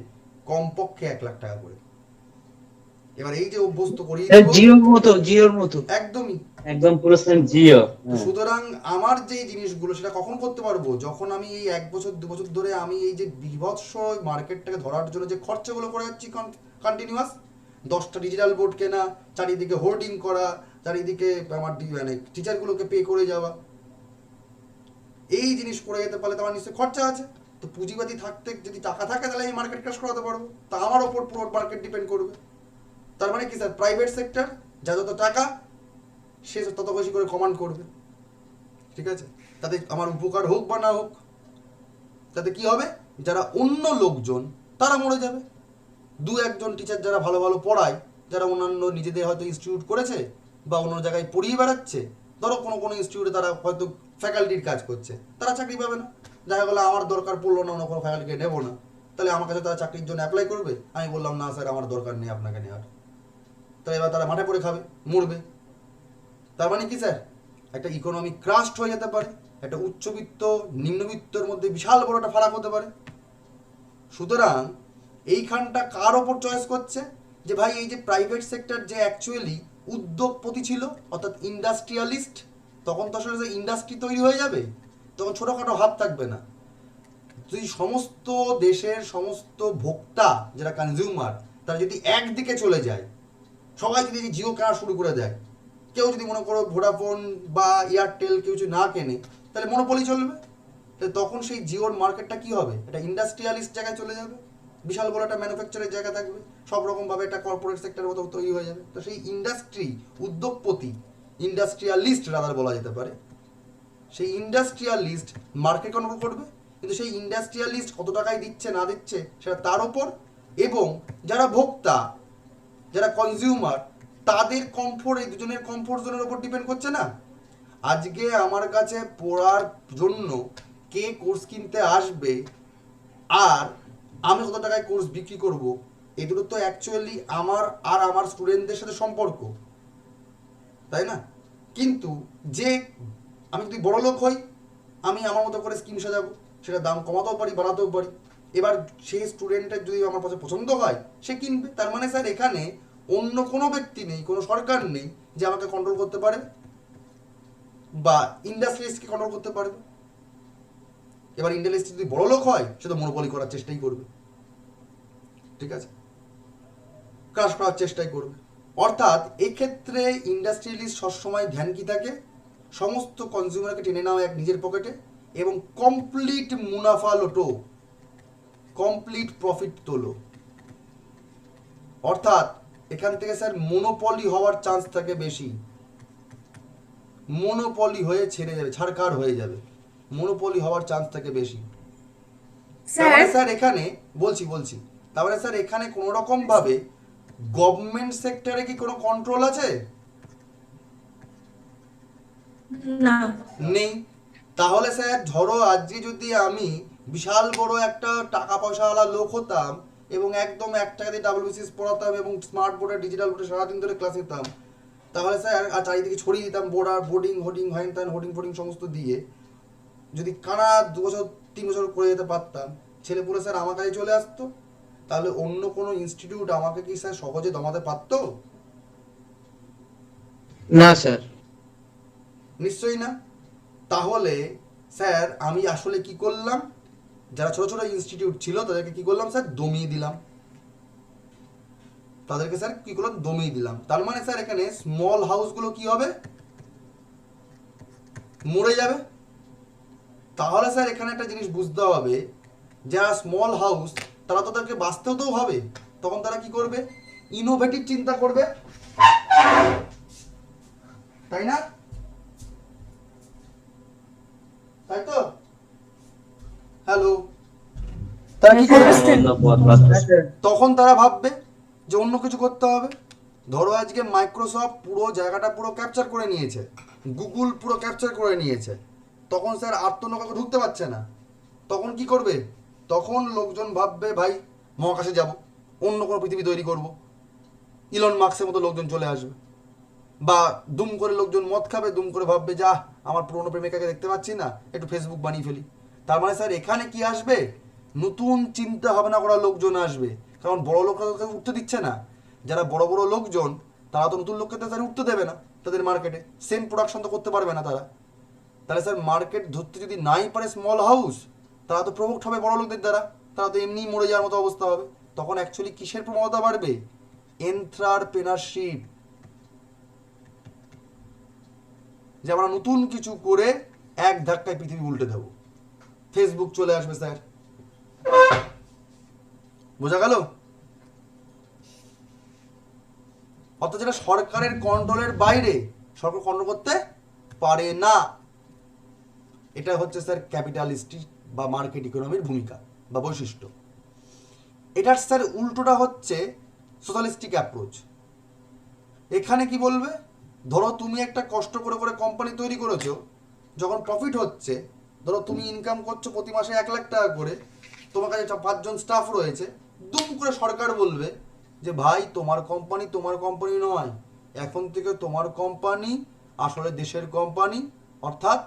কমপক্ষে 1 লাখ টাকা করে। এবার এই যে অভ্যস্ত করিয়ে দেব, জিওর মতো একদমই একদম পুরো সেম জিও। সুতরাং আমার যে জিনিসগুলো সেটা কখন করতে পারবো? যখন আমি এই 1 বছর 2 বছর ধরে আমি এই যে বিভৎস মার্কেটটাকে ধরার জন্য যে খরচাগুলো করে যাচ্ছি কন্টিনিউয়াস, 10টা ডিজিটাল বোর্ড কেনা, চারিদিকে হোর্ডিং করা, চারিদিকে আমার মানে টিচারগুলোকে পে করে যাওয়া, এই জিনিস করে যেতে পারলে তো আমার নিশ্চয়ই খরচা আছে। তো পুঁজিবাদী থাকতে যদি টাকা থাকে তাহলে আমি মার্কেট ক্রাশ করাতে পারবো, তা আমার ওপর পুরো মার্কেট ডিপেন্ড করবে। তার মানে কি স্যার, প্রাইভেট সেক্টর যা যত টাকা সে তত বেশি করে কমান্ড করবে, ঠিক আছে? তাতে আমার উপকার হোক বা না হোক, তাতে কি হবে, যারা অন্য লোকজন তারা মরে যাবে। দু একজন টিচার যারা ভালো ভালো পড়ায়, যারা অন্যান্য নিজেদের হয়তো ইনস্টিটিউট করেছে বা অন্য জায়গায় পড়িয়ে বেড়াচ্ছে, ধরো কোনো কোনো ইনস্টিটিউটে তারা হয়তো ফ্যাকাল্টির কাজ করছে, তারা চাকরি পাবে না। দেখা গেলো আমার দরকার পড়লো না, অন্য কোনো ফ্যাকাল্টিকে নেবো না, তাহলে আমার কাছে তারা চাকরির জন্য অ্যাপ্লাই করবে। আমি বললাম না স্যার আমার দরকার নেই আপনাকে নেওয়ার, তাহলে এবার তারা মাঠে পড়ে খাবে, মরবে। তার মানে কি স্যার, একটা ইকোনমিক ক্রাস্ট হয়ে যেতে পারে, একটা উচ্চবিত্ত নিম্নবিত্তর মধ্যে বিশাল বড় একটা ফারাক হতে পারে। সুতরাং এইখানটা কার ওপর চয়েস করছে, যে ভাই এই যে প্রাইভেট সেক্টর যে অ্যাকচুয়ালি উদ্যোগপতি ছিল, অর্থাৎ ইন্ডাস্ট্রিয়ালিস্ট, তখন তো আসলে ইন্ডাস্ট্রি তৈরি হয়ে যাবে, তখন ছোটোখাটো হাত থাকবে না। যদি সমস্ত দেশের সমস্ত ভোক্তা যারা কনজিউমার তারা যদি একদিকে চলে যায়, সবাই যদি জিও কেনা শুরু করে দেয়, কেউ যদি মনে করো ভোডাফোন বা এয়ারটেল কেউ যদি না কেনে, তাহলে মনোপলি চলবে। তাহলে তখন সেই জিওর মার্কেটটা কি হবে, এটা ইন্ডাস্ট্রিয়ালিস্ট জায়গায় চলে যাবে, বিশাল বড় একটা ম্যানুফ্যাকচারের জায়গা থাকবে, সব রকমভাবে একটা কর্পোরেট সেক্টরের মতো তৈরি হয়ে যাবে। তো সেই ইন্ডাস্ট্রি উদ্যোগপতি, ইন্ডাস্ট্রিয়ালিস্ট রাদার বলা যেতে পারে, সেই ইন্ডাস্ট্রিয়ালিস্ট মার্কেট কন্ট্রোল করবে। কিন্তু সেই ইন্ডাস্ট্রিয়ালিস্ট কত টাকায় দিচ্ছে না দিচ্ছে সেটা তার ওপর, এবং যারা ভোক্তা, যারা কনজিউমার, তাদের কমফোর্ট, এই দুজনের কমফোর্ট জোনের উপর ডিপেন্ড করছে না। আজকে আমার কাছে পড়ার জন্য কে কোর্স কিনতে আসবে আর আমি কত টাকায় কোর্স বিক্রি করব, এই দুটো তো অ্যাকচুয়ালি আমার আর আমার স্টুডেন্টদের সাথে সম্পর্ক, তাই না? কিন্তু যে আমি যদি বড় লোক হই, আমি আমার মতো করে স্কিম সাজাবো, সেটা দাম কমাতেও পারি বাড়াতেও পারি। এবার সেই স্টুডেন্টের যদি আমার কাছে পছন্দ হয় সে কিনবে। তার মানে স্যার এখানে অন্য কোনো ব্যক্তি নেই, কোনো সরকার নেই যে আমাকে কন্ট্রোল করতে পারে বা ইন্ডাস্ট্রিজকে কন্ট্রোল করতে পারবে। এবার ইন্ডাস্ট্রি যদি বড় লোক হয় সে তো মনোপলি করার চেষ্টাই করবে, ঠিক আছে, ক্রাশ করার চেষ্টাই করবে। অর্থাৎ এক্ষেত্রে ইন্ডাস্ট্রিয়ালিস্ট সবসময় ধ্যান কি থাকে, সমস্ত কনজিউমারকে টেনে নাও এক নিজের পকেটে এবং কমপ্লিট মুনাফা লোটো, কমপ্লিট প্রফিট তোলো। অর্থাৎ এখান থেকে স্যার মনোপলি হওয়ার চান্স থাকে বেশি, মনোপলি হয়ে ছেড়ে যাবে, ছাড়কার হয়ে যাবে, মনোপলি হওয়ার চান্স থাকে বেশি। তারপরে স্যার এখানে বলছি তারপরে স্যার এখানে কোনো রকম ভাবে গভর্নমেন্ট সেক্টরে কি কোনো কন্ট্রোল আছে? না। নেই। তাহলে স্যার ধরো আজকে যদি আমি বিশাল বড় একটা টাকা পয়সাওয়ালা লোক হতাম এবং একদম 1 টাকা দিয়ে ডাব্লিউবিসিএস পড়াতাম এবং স্মার্ট বোর্ডে ডিজিটাল বোর্ডে সারাদিন ধরে ক্লাস নিতাম, তাহলে স্যার আর চারিদিকে ছড়িয়ে দিতাম বোর্ডিং হোর্ডিং হ্যান ত্যান হোর্ডিং ফোর্ডিং সমস্ত দিয়ে, যদি কানা 2 বছর 3 বছর করে যেতে পারতাম, ছেলেপুলে স্যার আমার কাছে চলে আসতো, তাহলে অন্য কোনো ইনস্টিটিউট আমাকে কি স্যার সহজে দমাতে পারতো? না স্যার। নিশ্চয়ই না। তাহলে স্যার আমি আসলে কি করলাম, যারা ছোট ছোট ইনস্টিটিউট ছিল তাদেরকে কি করলাম স্যার, দমিয়ে দিলাম, তাদেরকে স্যার কি করলাম, দমিয়ে দিলাম। তার মানে স্যার এখানে স্মল হাউসগুলো কি হবে, মরে যাবে। তাহলে স্যার এখানে একটা জিনিস বুঝতে হবে, যারা স্মল হাউস তারা তো তাদেরকে বাঁচতেও তো হবে, তখন তারা কি করবে, ইনোভেটিভ চিন্তা করবে, তাই না? তাই তো? হ্যালো, তারা কি করবে, অন্য পথ বাঁচতে তখন তারা ভাববে যে অন্য কিছু করতে হবে। ধরো আজকে মাইক্রোসফট পুরো জায়গাটা পুরো ক্যাপচার করে নিয়েছে, গুগল পুরো ক্যাপচার করে নিয়েছে, তখন স্যার আর তো কাউকে ঢুকতে পারছে না, তখন কি করবে, তখন লোকজন ভাববে ভাই মহাকাশে যাব, অন্য কোনো পৃথিবী তৈরি করব, ইলন মার্কসের মতো লোকজন চলে আসবে, বা দুম করে লোকজন মদ খাবে, দুম করে ভাববে যা আমার পুরনো প্রেমিকাকে দেখতে পাচ্ছি না, একটু ফেসবুক বানিয়ে ফেলি। তার মানে স্যার এখানে কি আসবে, নতুন চিন্তা ভাবনা করা লোকজন আসবে, কারণ বড় লোকরা তো উঠতে দিচ্ছে না। যারা বড় বড় লোকজন তারা তো নতুন লোককে তো স্যার উঠতে দেবে না, তাদের মার্কেটে সেম প্রোডাকশন তো করতে পারবে না তারা। তাহলে স্যার মার্কেট ধরতে যদি নাই পারে স্মল হাউস, তারা তো প্রমোট হবে বড় লোকদের দ্বারা, তারা তো এমনিই মরে যাওয়ার মতো অবস্থা হবে। তখন অ্যাকচুয়ালি কিসের প্রবণতা বাড়বে, এন্ট্রারপ্রেনারশিপ, যে আমরা নতুন কিছু করে এক ধাক্কায় পৃথিবী উল্টে দেবো, ফেসবুক চলে আসবে স্যার। বোঝা গেল? অর্থাৎ যেটা সরকারের কন্ট্রোলের বাইরে, সরকার কন্ট্রোল করতে পারে না। এটা হচ্ছে স্যার ক্যাপিটালিস্টিক বা মার্কেট ইকোনমির ভূমিকা বা বৈশিষ্ট্য। এটার স্যার উল্টোটা হচ্ছে সোশ্যালিস্টিক অ্যাপ্রোচ। এখানে কি বলবে, ধরো তুমি একটা কষ্ট করে করে কোম্পানি তৈরি করেছো, যখন প্রফিট হচ্ছে, ধরো তুমি ইনকাম করছো প্রতি মাসে 1 লাখ টাকা করে, তোমার কাছে 5 জন স্টাফ রয়েছে, দুম করে সরকার বলবে যে ভাই তোমার কোম্পানি নয়, এখন থেকে তোমার কোম্পানি আসলে দেশের কোম্পানি, অর্থাৎ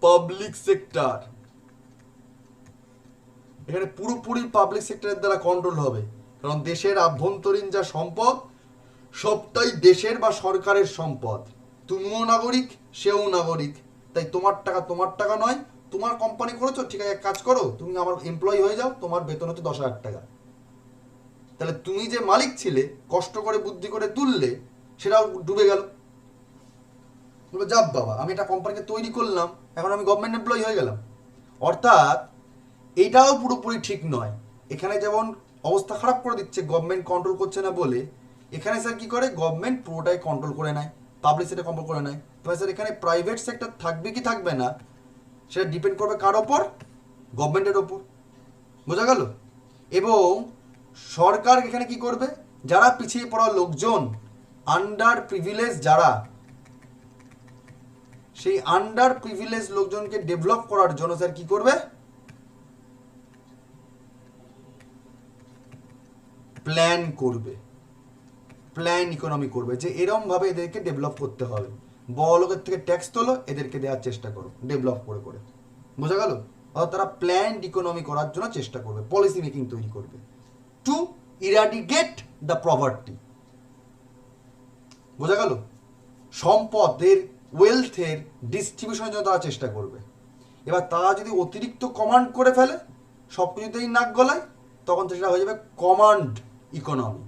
পাবলিক সেক্টর। এখানে পুরোপুরি পাবলিক সেক্টরের দ্বারা কন্ট্রোল হবে, কারণ দেশের আভ্যন্তরীণ যা সম্পদ সবটাই দেশের বা সরকারের সম্পদ। তুমিও নাগরিক, সেও নাগরিক, তাই তোমার টাকা নয়। তোমার কোম্পানি করেছো, ঠিক আছে, এক কাজ করো, তুমি আমার এমপ্লয়ি হয়ে যাও, তোমার বেতন হচ্ছে 10,000 টাকা। তাহলে তুমি যে মালিক ছিলে, কষ্ট করে বুদ্ধি করে তুললে, সেটাও ডুবে গেল। বলবো যাব বাবা, আমি একটা কোম্পানিকে তৈরি করলাম, এখন আমি গভর্নমেন্ট এমপ্লয়ি হয়ে গেলাম। অর্থাৎ এটাও পুরোপুরি ঠিক নয়। এখানে যেমন অবস্থা খারাপ করে দিচ্ছে গভর্নমেন্ট কন্ট্রোল করছে না বলে, এখানে স্যার কি করে, গভর্নমেন্ট পুরোটাই কন্ট্রোল করে নেয়, পাবলিক সেক্টর কন্ট্রোল করে নেয়। তবে স্যার এখানে প্রাইভেট সেক্টর থাকবে কি থাকবে না, সেটা ডিপেন্ড করবে কার ওপর, গভর্নমেন্টের ওপর। বোঝা গেল? এবং সরকার এখানে কি করবে, যারা পিছিয়ে পড়া লোকজন, আন্ডার প্রিভিলেজ যারা, সেই আন্ডার প্রিভিলেজ লোকজনকে ডেভেলপ করার জন্য স্যার কি করবে, প্ল্যান করবে, প্ল্যান ইকোনমি করবে, যে এরম ভাবে এদেরকে ডেভেলপ করতে হবে। বড় লোকের থেকে ট্যাক্স তোলো, এদেরকে দেওয়ার চেষ্টা করো ডেভেলপ করে করে। বোঝা গেল? অর্থাৎ তারা প্ল্যান ইকোনমি করার জন্য চেষ্টা করবে, পলিসি মেকিং তৈরি করবে টু ইরাডিকেট দ্য পভার্টি। বোঝা গেল? সম্পদের, ওয়েলথের ডিস্ট্রিবিউশনের জন্য তারা চেষ্টা করবে। এবার তারা যদি অতিরিক্ত কমান্ড করে ফেলে, সব কিছুতেই নাক গলায়, তখন তো সেটা হয়ে যাবে কমান্ড ইকোনমি,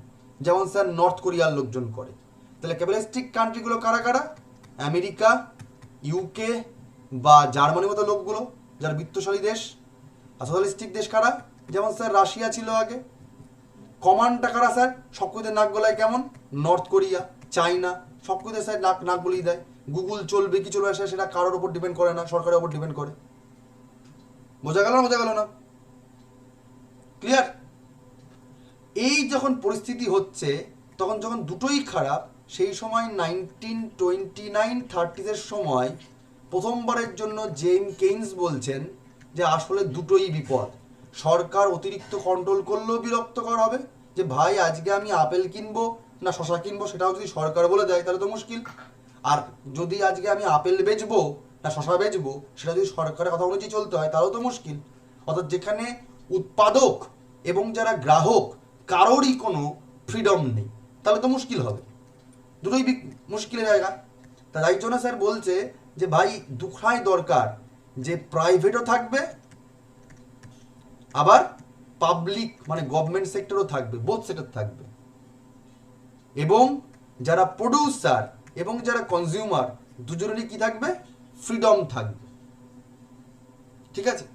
যেমন স্যার নর্থ কোরিয়ার লোকজন করে। তাহলে ক্যাপিটালিস্টিক কান্ট্রিগুলো কারা কারা, আমেরিকা, ইউকে বা জার্মানির মতো লোকগুলো যারা বিত্তশালী দেশ। আর সোশ্যালিস্টিক দেশ কারা, যেমন স্যার রাশিয়া ছিল আগে। কমান্ডটা কারা স্যার, সব কিছুতে নাক গলায় কেমন, নর্থ কোরিয়া, চায়না, সব কিছুতে স্যার নাক গলিয়ে দেয়। গুগল চলবে কি চলবে সেটা কারোর ওপর ডিপেন্ড করে না, সরকারের ওপর ডিপেন্ড করে। বোঝা গেল না? বোঝা গেল না? ক্লিয়ার? এই যখন পরিস্থিতি হচ্ছে, তখন যখন দুটোই খারাপ, সেই সময় 1929-30s সময় প্রথমবারের জন্য জেমস কেইন্স বলছেন যে আসলে দুটোই বিপদ। সরকার অতিরিক্ত কন্ট্রোল করলেও বিরক্তকর হবে, যে ভাই আজকে আমি আপেল কিনবো না শশা কিনবো, সেটাও যদি সরকার বলে দেয় তাহলে তো মুশকিল। আর যদি আজকে আমি আপেল বেচবো না শশা বেচবো, সেটা যদি সরকারের কথা অনুযায়ী চলতে হয় তাহলেও তো মুশকিল। অর্থাৎ যেখানে উৎপাদক এবং যারা গ্রাহক কারোরই কোনো ফ্রিডম নেই, তাহলে তো মুশকিল হবে, দুটোই মুশকিলের জায়গা। তাই জন্য স্যার বলছে যে ভাই দুখাই দরকার, যে প্রাইভেটও থাকবে আবার পাবলিক মানে গভর্নমেন্ট সেক্টরও থাকবে, বোথ সেক্টর থাকবে, এবং যারা প্রডিউসার এবং যারা কনজিউমার দুজনেরই কি থাকবে, ফ্রিডম থাকবে। ঠিক আছে?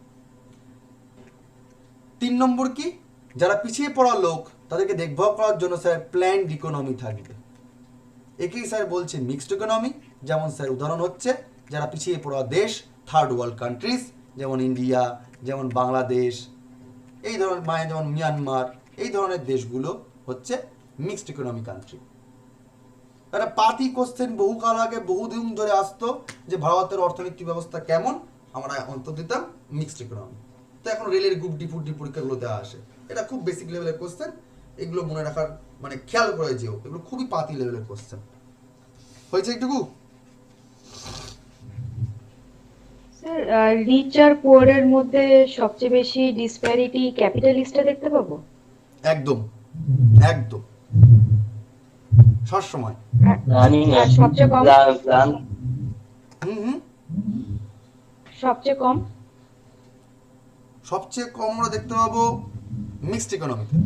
3 নম্বর কি, যারা পিছিয়ে পড়া লোক তাদেরকে দেখভাল করার জন্য স্যার প্ল্যান্ড ইকোনমি থাকবে। একেই স্যার বলছে মিক্সড ইকোনমি। যেমন স্যার উদাহরণ হচ্ছে যারা পিছিয়ে পড়া দেশ, থার্ড ওয়ার্ল্ড কান্ট্রিজ, যেমন ইন্ডিয়া, যেমন বাংলাদেশ, এই ধরনের যেমন মিয়ানমার, এই ধরনের দেশগুলো হচ্ছে মিক্সড ইকোনমি কান্ট্রি। একটা পাতি কোশ্চেন বহুকাল আগে বহুদিন ধরে আসতো যে ভারতের অর্থনৈতিক ব্যবস্থা কেমন, আমরা অন্তর দিতাম মিক্সড ইকোনমি। তো এখন রেলের গ্রুপ ডি পরীক্ষাগুলো দেওয়া আসে, এটা খুব বেসিক লেভেলের কোশ্চেন, এগুলো মনে রাখার মানে খেয়াল করে যেও, এগুলো খুবই পাতি লেভেলের কোশ্চেন। হয়েছে একটুকু? স্যার রিচ আর পুয়ারের মধ্যে সবচেয়ে বেশি ডিসপ্যারিটি ক্যাপিটালিস্টে দেখতে পাবো? একদম একদম সবসময়। প্ল্যানিং আর সবচেয়ে কম? প্ল্যান সবচেয়ে কম? সবচেয়ে কম আমরা দেখতে পাবো মিক্সড ইকোনমিতে।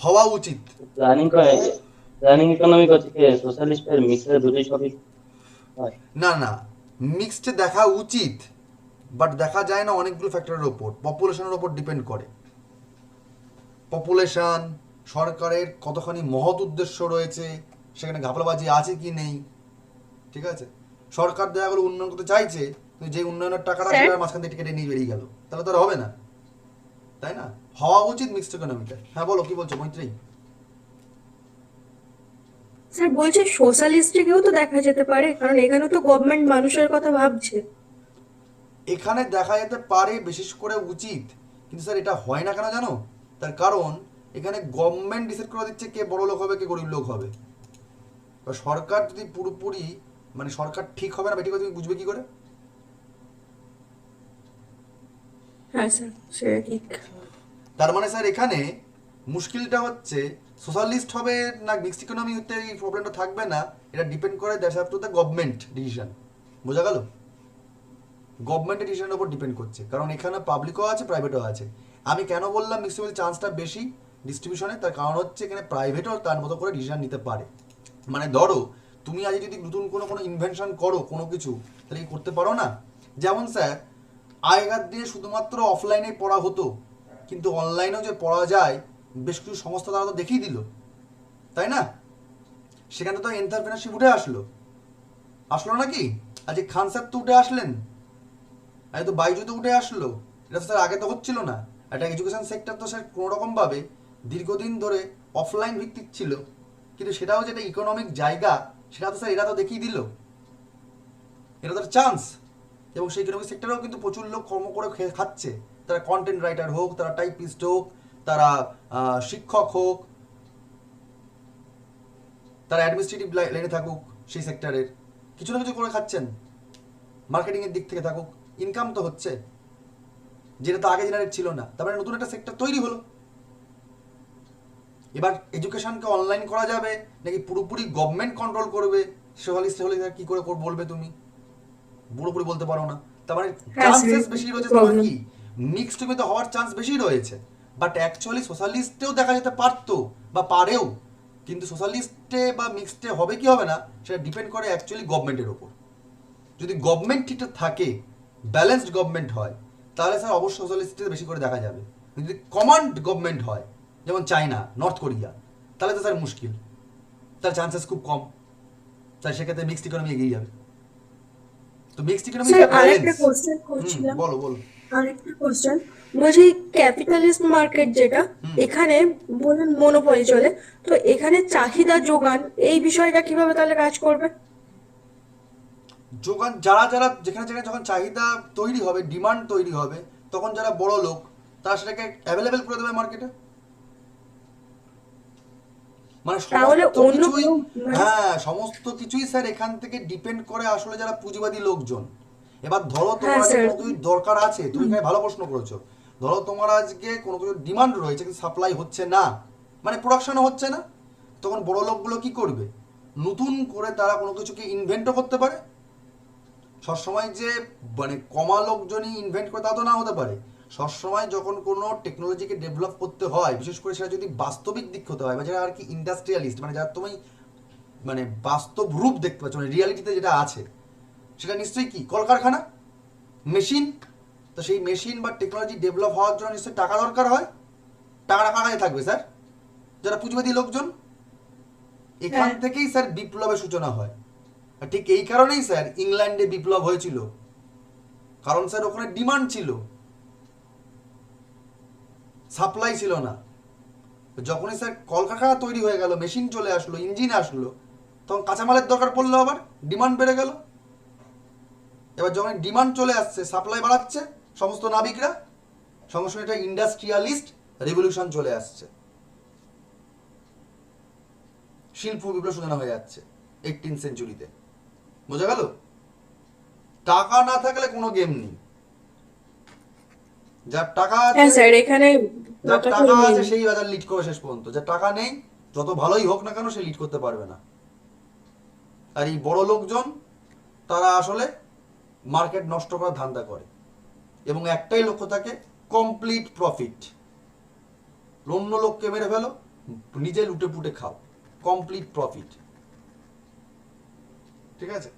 হওয়া উচিত। প্ল্যানিং করে প্ল্যানিং ইকোনমিক হচ্ছে কি সোশ্যালিস্ট আর মিক্সড দুটোই সবই হয়। না না, মিক্সড দেখা উচিত, বাট দেখা যায় না অনেকগুলো ফ্যাক্টরের ওপর, পপুলেশনের ওপর ডিপেন্ড করে। পপুলেশন, সরকারের কতখানি মহৎ উদ্দেশ্য রয়েছে, সেখানে ঘাপলাবাজি আছে কি নেই, ঠিক আছে? সরকার দেখা গেলো উন্নয়ন করতে চাইছে, কিন্তু যে উন্নয়নের টাকাটা স্যার? সেটা মাঝখান থেকে কেটে নিয়ে বেরিয়ে গেল, তাহলে তো আর হবে না, তাই না? হওয়া উচিত মিক্সড ইকোনমিটা। হ্যাঁ বলো, কি বলছো মৈত্রী? স্যার বলছে সোশ্যালিস্টকেও তো দেখা যেতে পারে, কারণ এখানে তো গভর্নমেন্ট মানুষের কথা ভাবছে। এখানে দেখা যেতে পারে, বিশেষ করে উচিত, কিন্তু স্যার এটা হয় না কেন জানো? তার কারণ এখানে গভর্নমেন্ট ডিসাইড করে দিচ্ছে কে বড় লোক হবে কে গরিব লোক হবে। বা সরকার যদি পুরোপুরি, মানে সরকার ঠিক হবে না বেঠিক হবে তুমি বুঝবে কি করে? হ্যাঁ স্যার, সেটা ঠিক। তার মানে স্যার এখানে মুশকিলটা হচ্ছে সোশ্যালিস্ট হবে না মিক্সড ইকোনমি হতে এই প্রবলেমটা থাকবে না, এটা ডিপেন্ড করে that's up to the government decision. বোঝা গেল? গভর্নমেন্টের ডিসিশনের উপর ডিপেন্ড করছে, কারণ এখানে পাবলিকও আছে প্রাইভেটও আছে। আমি কেন বললাম মিক্সড চান্সটা বেশি ডিস্ট্রিবিউশনে, তার কারণ হচ্ছে এখানে প্রাইভেটও তার মতো করে ডিসিশন নিতে পারে। মানে ধরো তুমি আজ যদি নতুন কোনো ইনভেনশন করো কোনো কিছু, তাহলে কি করতে পারো না? যেমন স্যার আগেকার দিনে শুধুমাত্র অফলাইনে পড়া হতো, কিন্তু অনলাইনেও যে পড়া যায় বেশ কিছু সংস্থা তারা তো দেখিয়ে দিল, তাই না? সেখানে তো এন্টারপ্রেনারশিপ উঠে আসলো, আসলো নাকি? আজকে খান স্যার তো উঠে আসলেন, আরে তো বাইজু তো উঠে আসলো। এটা তো স্যার আগে তো হচ্ছিল না। একটা এডুকেশন সেক্টর তো স্যার কোনোরকমভাবে দীর্ঘদিন ধরে অফলাইন ভিত্তিক ছিল, কিন্তু সেটাও যেটা ইকোনমিক জায়গা সেটা তো স্যার এরা তো দেখিয়ে দিল, এটা তার চান্স। এবং সেই ইকোনমিক সেক্টরেও কিন্তু প্রচুর লোক কর্ম করে খাচ্ছে, তারা কন্টেন্ট রাইটার হোক, তারা টাইপিস্ট হোক, তারা শিক্ষক হোক, তারা অ্যাডমিনিস্ট্রেটিভ লাইনে থাকুক, সেই সেক্টরের কিছু না কিছু করে খাচ্ছেন, মার্কেটিংয়ের দিক থেকে থাকুক, ইনকাম তো হচ্ছে, যেটা তো আগে জেনারেট ছিল না। তারপরে নতুন একটা সেক্টর তৈরি হলো। এবার এডুকেশনকে অনলাইন করা যাবে নাকি পুরোপুরি গভর্নমেন্ট কন্ট্রোল করবে, সোশ্যালিস্ট হলে কি করে বলবে তুমি? পুরোপুরি বলতে পারো না। তার মানে হ্যাঁ স্যার, চান্সেস বেশি রয়েছে তোমার প্রবলেম। কি মিক্সড তো হওয়ার চান্স বেশি রয়েছে, বাট অ্যাকচুয়ালি সোশ্যালিস্টেও দেখা যেতে পারতো বা পারেও, কিন্তু সোশ্যালিস্টে বা মিক্সডে হবে কি হবে না সেটা ডিপেন্ড করে অ্যাকচুয়ালি গভর্নমেন্টের ওপর। যদি গভর্নমেন্ট ঠিকঠাক থাকে, ব্যালেন্সড গভর্নমেন্ট হয়, তাহলে স্যার অবশ্যই সোশ্যালিস্টে বেশি করে দেখা যাবে। যদি কমান্ড গভর্নমেন্ট হয়, যেমন চায়না, নর্থ কোরিয়া, তাহলে তো স্যার মুশকিল, তার চান্সেস খুব কম। স্যার সেক্ষেত্রে মিক্সড ইকোনমি এগিয়ে যাবে। তো মিক্সড ইকোনমি স্যার আরেকটা ব্যালেন্স। কোশ্চেন করছিলাম। বলো বলো। আরেকটা কোশ্চেন, বলছি ক্যাপিটালিস্ট মার্কেট যেটা, এখানে বলুন মনোপলি চলে, তো এখানে চাহিদা যোগান এই বিষয়টা কিভাবে তাহলে কাজ করবে? যোগান যারা যারা যেখানে যেখানে যখন চাহিদা তৈরি হবে, ডিমান্ড তৈরি হবে, তখন যারা বড় লোক তারা সেটাকে অ্যাভেলেবেল করে দেবে মার্কেটে। মানে তাহলে সমস্ত অন্য কিছুই, কেউ মানে- হ্যাঁ সমস্ত কিছুই স্যার এখান থেকে ডিপেন্ড করে আসলে যারা পুঁজিবাদী লোকজন। এবার ধরো তোমার হ্যাঁ আজকে স্যার। কোনো কিছু দরকার আছে, তুমি এখানে ভালো প্রশ্ন করেছো। ধরো তোমার আজকে কোনো কিছু ডিমান্ড রয়েছে কিন্তু সাপ্লাই হচ্ছে না, মানে প্রোডাকশনও হচ্ছে না, তখন বড় লোকগুলো কি করবে? নতুন করে তারা কোনো কিছুকে ইনভেন্টও করতে পারে। সবসময় যে মানে কমা লোকজনই ইনভেন্ট করে তা তো না হতে পারে। সবসময় যখন কোনো টেকনোলজিকে ডেভেলপ করতে হয়, বিশেষ করে সেটা যদি বাস্তবিক দিক হতে হয়, বা যারা আর কি ইন্ডাস্ট্রিয়ালিস্ট, মানে যারা তুমি মানে বাস্তব রূপ দেখতে পাচ্ছ, মানে রিয়ালিটিতে যেটা আছে, সেটা নিশ্চয়ই কি কলকারখানা, মেশিন। তো সেই মেশিন বা টেকনোলজি ডেভেলপ হওয়ার জন্য নিশ্চয়ই টাকা দরকার হয়। টাকাটা কার কাছে থাকবে স্যার? যারা পুঁজিবাদী লোকজন। এখান হ্যাঁ। থেকেই স্যার বিপ্লবের সূচনা হয়। আর ঠিক এই কারণেই স্যার ইংল্যান্ডে বিপ্লব হয়েছিল, কারণ স্যার ওখানে ডিমান্ড ছিল, সাপ্লাই ছিল না। যখনই স্যার কলকারখানা তৈরি হয়ে গেল, মেশিন চলে আসলো, ইঞ্জিন আসলো, তখন কাঁচামালের দরকার পড়লো, আবার ডিমান্ড বেড়ে গেল। এবার যখন ডিমান্ড চলে আসছে, সাপ্লাই বাড়াচ্ছে সমস্ত নাবিকরা, সঙ্গে সঙ্গে একটা ইন্ডাস্ট্রিয়ালিস্ট রেভলিউশন চলে আসছে, শিল্প বিপ্লব সূচনা হয়ে যাচ্ছে 18th সেঞ্চুরিতে। বোঝা গেল? টাকা না থাকলে কোনো গেম নেই। যার টাকা আছে, হ্যাঁ স্যার, এখানে যার ব্যাপারটা টাকা main। আছে সেই বাজার লিড করে শেষ পর্যন্ত। যার টাকা নেই, যত ভালোই হোক না কেন, সে লিড করতে পারবে না। আর এই বড় লোকজন তারা আসলে মার্কেট নষ্ট করার ধান্দা করে, এবং একটাই লক্ষ্য থাকে, কমপ্লিট প্রফিট। অন্য লোককে মেরে ফেলো, নিজে লুটে পুটে খাও, কমপ্লিট প্রফিট। ঠিক আছে,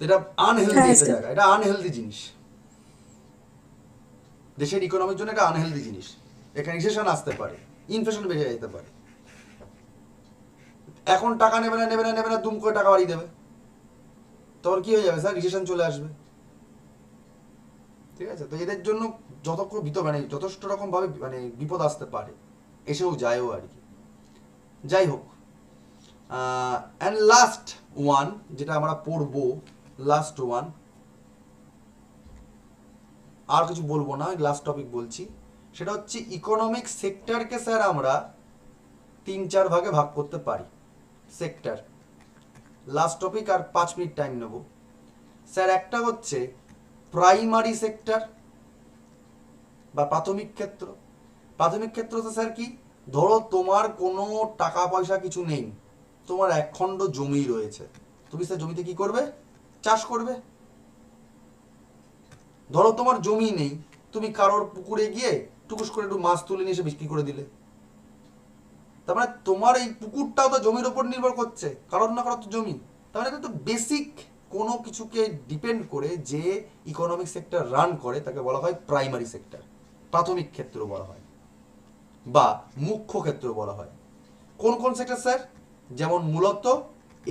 এটা আনহেলদি হ্যাঁ, একটা স্যার। জায়গা, এটা আনহেলদি জিনিস, দেশের ইকোনমির জন্য এটা আনহেলদি জিনিস। এখানে রিসেশন আসতে পারে, ইনফ্লেশন বেড়ে যেতে পারে। এখন টাকা নেবে না নেবে না নেবে না, দুম করে টাকা বাড়িয়ে দেবে, তখন কি হয়ে যাবে স্যার? রিসেশন চলে আসবে। ঠিক আছে, তো এদের জন্য যতক্ষণ মানে যথেষ্ট রকম ভাবে মানে বিপদ আসতে পারে, এসেও যায়ও আর কি। যাই হোক, অ্যান্ড লাস্ট ওয়ান যেটা আমরা পড়বো, লাস্ট ওয়ান, আর কিছু বলবো না, লাস্ট টপিক বলছি, সেটা হচ্ছে ইকোনমিক সেক্টরকে স্যার আমরা 3-4 ভাগে ভাগ করতে পারি। সেক্টর, লাস্ট টপিক, আর 5 মিনিট টাইম নেব স্যার। একটা হচ্ছে প্রাইমারি সেক্টর বা প্রাথমিক ক্ষেত্র। প্রাথমিক ক্ষেত্র তো স্যার কি, ধরো তোমার কোনো টাকা পয়সা কিছু নেই, তোমার একখণ্ড জমি রয়েছে, তুমি স্যার জমিতে কি করবে? চাষ করবে। ধরো তোমার জমি নেই, তুমি কারোর পুকুরে গিয়ে টুকুস করে একটু মাছ তুলে নিয়ে এসে বিক্রি করে দিলে। তার মানে তোমার এই পুকুরটাও তো জমির উপর নির্ভর করছে, কারোর না কারোর তো জমি। তার মানে এটা তো বেসিক কোনো কিছুকে ডিপেন্ড করে যে ইকোনমিক সেক্টর রান করে তাকে বলা হয় প্রাইমারি সেক্টর, প্রাথমিক ক্ষেত্র বলা হয় বা মুখ্য ক্ষেত্র বলা হয়। কোন কোন সেক্টর স্যার? যেমন মূলত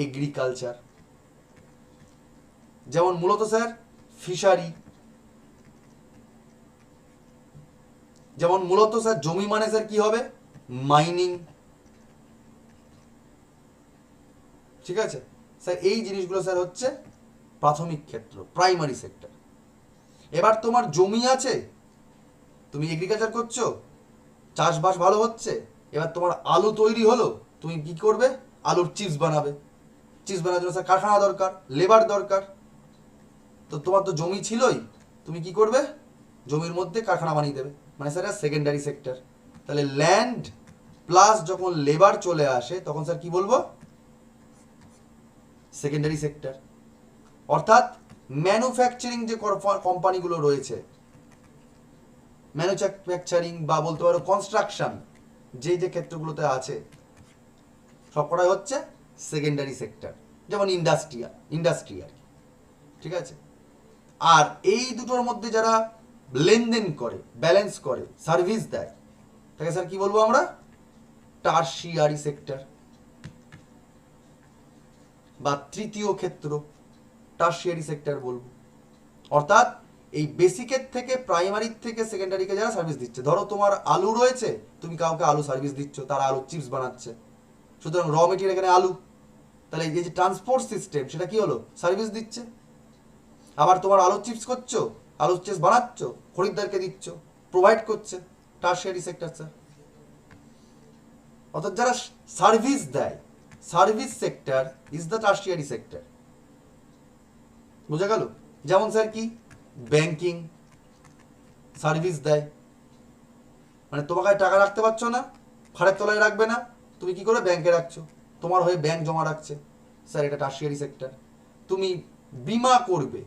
এগ্রিকালচার, যেমন মূলত স্যার ফিশারি, যেমন মূলত স্যার জমি মানে স্যার কি হবে? মাইনিং। ঠিক আছে স্যার, এই জিনিসগুলো স্যার হচ্ছে প্রাথমিক ক্ষেত্র, প্রাইমারি সেক্টর। এবার তোমার জমি আছে, তুমি এগ্রিকালচার করছো, চাষবাস ভালো হচ্ছে, এবার তোমার আলু তৈরি হলো, তুমি কি করবে? আলুর চিপস বানাবে। চিপস বানানোর জন্য স্যার কারখানা দরকার, লেবার দরকার। তো তোমার তো জমি ছিলই, তুমি কি করবে? জমির মধ্যে কারখানা বানিয়ে দেবে, মানে স্যার সেকেন্ডারি সেক্টর। তাহলে ল্যান্ড প্লাস যখন লেবার চলে আসে তখন স্যার কি বলবো? Secondary sector. অর্থাৎ ম্যানুফ্যাকচারিং যে কোম্পানিগুলো রয়েছে, ম্যানুফ্যাকচারিং বা বলতে পারো কনস্ট্রাকশন, যে যে ক্ষেত্রগুলোতে আছে সবকটাই হচ্ছে সেকেন্ডারি সেক্টর। যেমন ইন্ডাস্ট্রি আর কি। ঠিক আছে, আর এই দুটোর মধ্যে যারা লেনদেন করে, ব্যালেন্স করে, সার্ভিস দেয়, তাকে স্যার কি বলবো আমরা? টারশিয়ারি সেক্টর বা তৃতীয় ক্ষেত্র, টারশিয়ারি সেক্টর বলবো। অর্থাৎ এই বেসিকের থেকে, প্রাইমারি থেকে সেকেন্ডারিকে যারা সার্ভিস দিচ্ছে, ধরো তোমার আলু রয়েছে, তুমি কাউকে আলু সার্ভিস দিচ্ছ, তারা আলু চিপস বানাচ্ছে, সুতরাং র মেটেরিয়াল এখানে আলু, তাহলে এই যে ট্রান্সপোর্ট সিস্টেম সেটা কি হলো? সার্ভিস দিচ্ছে। আবার তোমার আলু চিপস করছো, আলু চিপস বানাচ্ছ, খরিদ্দারকে দিচ্ছ, প্রোভাইড করছে, টারশিয়ারি সেক্টর স্যার। অর্থাৎ যারা সার্ভিস দেয়, service sector is the tertiary sector. বোঝা গেল? যেমন স্যার কি, ব্যাংকিং সার্ভিস দেয়, মানে তোমাকে টাকা রাখতে পারছো না, ফাড়ের তলায় রাখবে না, তুমি কি করে? ব্যাংকে রাখছো, তোমার হয়ে ব্যাংক জমা রাখছে, স্যার এটা টারশিয়ারি সেক্টর। তুমি বিমা করবে,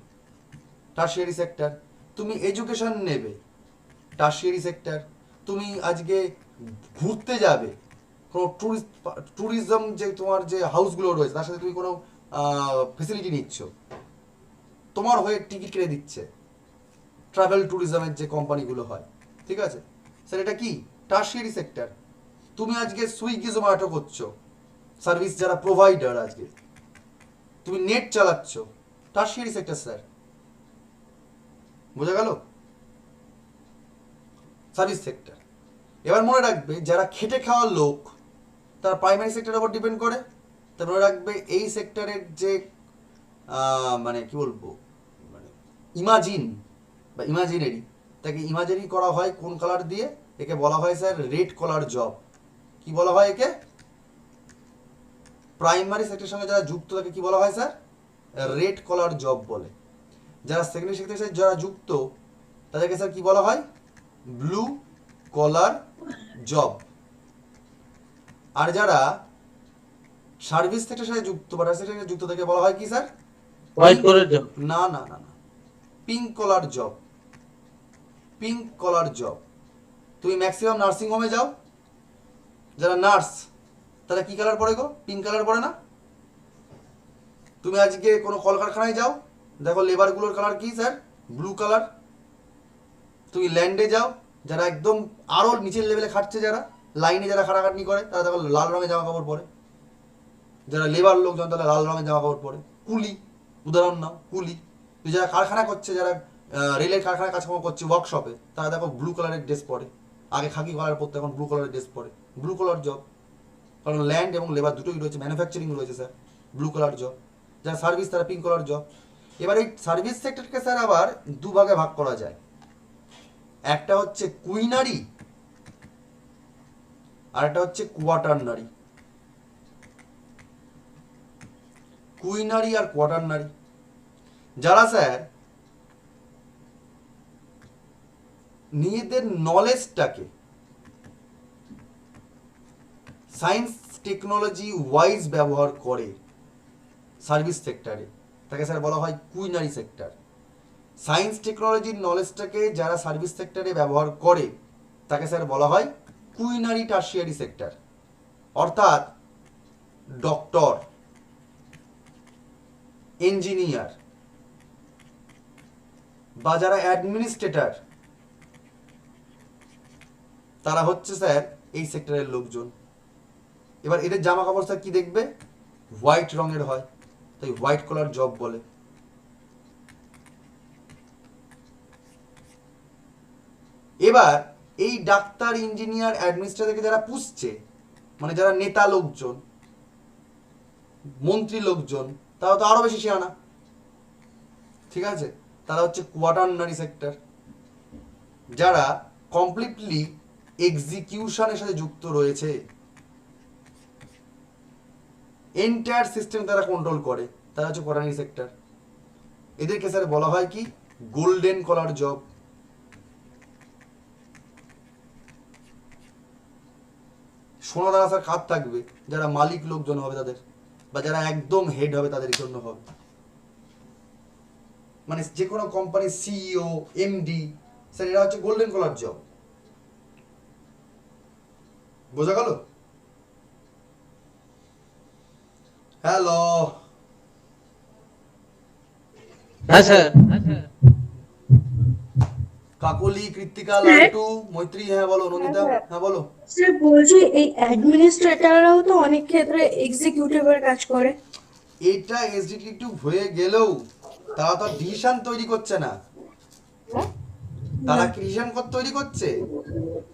টারশিয়ারি সেক্টর। তুমি এডুকেশন নেবে, টারশিয়ারি সেক্টর। তুমি আজকে ঘুরতে যাবে, কোনো ট্যুরিজম যে তোমার যে হাউসগুলো রয়েছে তার সাথে তুমি কোনো ফেসিলিটি নিচ্ছ, তোমার হয়ে টিকিট কেটে দিচ্ছে ট্রাভেল ট্যুরিজমের যে কোম্পানিগুলো হয়। ঠিক আছে স্যার, এটা কি? Tertiary sector. তুমি আজকে সুইগি জোম্যাটো করছো, সার্ভিস যারা প্রোভাইডার, আজকে তুমি নেট চালাচ্ছ, টারশিয়ারি সেক্টর স্যার। বোঝা গেল? Service sector. এবার মনে রাখবে, যারা খেটে খাওয়ার লোক তারা প্রাইমারি সেক্টরের উপর ডিপেন্ড করে। তা মনে রাখবে এই সেক্টরের যে মানে কি বলবো, মানে ইমাজিন বা ইমাজিনারি, তাকে ইমাজিনারি করা হয় কোন কালার দিয়ে? একে বলা হয় স্যার রেড কলার জব। কি বলা হয় একে? প্রাইমারি সেক্টরের সঙ্গে যারা যুক্ত তাকে কি বলা হয় স্যার? রেড কলার জব বলে। যারা সেকেন্ডারি সেক্টরের সাথে যারা যুক্ত তাদেরকে স্যার কি বলা হয়? Blue collar job. আর যারা সার্ভিস সেক্টরের সাথে যুক্ত বা টারশিয়ারি সেক্টরের সাথে যুক্ত তাকে বলা হয় কি স্যার? White collar job. না না না না, pink collar job. Pink collar job. তুমি ম্যাক্সিমাম নার্সিং হোমে যাও, যারা নার্স তারা কি কালার পরে গো? পিঙ্ক কালার পরে না? তুমি আজকে কোনো কলকারখানায় যাও, দেখো লেবারগুলোর কালার কি স্যার? Blue colour. তুমি ল্যান্ডে যাও, যারা একদম আরও নিচের লেভেলে খাটছে, যারা লাইনে যারা খাটাখাটনি করে, তারা দেখো লাল রঙের জামা কাপড় পরে। যারা লেবার লোকজন তারা লাল রঙের জামা কাপড় পরে। কুলি, উদাহরণ নাও, কুলি। যারা কারখানা করছে, যারা রেলের কারখানায় কাজকর্ম করছে, ওয়ার্কশপে, তারা দেখো ব্লু কালারের ড্রেস পরে। আগে খাকি কালার পরতো, এখন ব্লু কালারের ড্রেস পরে। ব্লু কালার জব, কারণ ল্যান্ড এবং লেবার দুটোই রয়েছে, ম্যানুফ্যাকচারিং রয়েছে স্যার, ব্লু কালার জব। যারা সার্ভিস তারা পিঙ্ক কালার জব। এবার এই সার্ভিস সেক্টরকে স্যার আবার দুভাগে ভাগ করা যায়। একটা হচ্ছে কুইনারি, আর একটা হচ্ছে কোয়াটারনারি। কুইনারি আর কোয়াটারনারি যারা স্যার নিজেদের নলেজটাকে সায়েন্স টেকনোলজি ওয়াইজ ব্যবহার করে সার্ভিস সেক্টরে, তাকে স্যার বলা হয় কুইনারি সেক্টর। সায়েন্স টেকনোলজির নলেজটাকে যারা সার্ভিস সেক্টরে ব্যবহার করে তাকে স্যার বলা হয় কুইনারি টার্সিয়ারি সেক্টর। অর্থাৎ ডক্টর, ইঞ্জিনিয়ার বা যারা অ্যাডমিনিস্ট্রেটর, তারা হচ্ছে স্যার এই সেক্টরের লোকজন। এবার এদের জামা কাপড় স্যার কি দেখবে? হোয়াইট রঙের হয়, তাই হোয়াইট কলার জব বলে। এবার এই ডাক্তার, ইঞ্জিনিয়ার, অ্যাডমিনিস্ট্রেটরকে যারা পুষছে, মানে যারা নেতা লোকজন, মন্ত্রী লোকজন, তারা তো আরো বেশি শিয়ানা, ঠিক আছে? তারা হচ্ছে কোয়াটারনারি সেক্টর, যারা কমপ্লিটলি এক্সিকিউশনের সাথে যুক্ত রয়েছে, এন্টায়ার সিস্টেম তারা কন্ট্রোল করে, তারা হচ্ছে কোয়াটারনারি সেক্টর। এদেরকে স্যার বলা হয় কি? Golden collar job. সোনা দানা স্যার কাজ থাকবে যারা মালিক লোকজন হবে তাদের, বা যারা একদম হেড হবে তাদের জন্য হবে। মানে যে কোনো কোম্পানির সিইও, এমডি, স্যার এরা হচ্ছে গোল্ডেন কলার জব। বোঝা গেল? হ্যালো, হ্যাঁ স্যার। কাকলি, কৃত্তিকা, লালটু, মৈত্রী, হ্যাঁ বলো। নন্দিতা, হ্যাঁ বলো। স্যার বলছি এই অ্যাডমিনিস্ট্রেটররাও তো অনেক ক্ষেত্রে এক্সিকিউটিভের কাজ করে। এটা এক্সিকিউটিভ হয়ে গেলেও তারা তো ডিসিশন তৈরি করছে না। তারা কি ডিসিশন তৈরি করছে?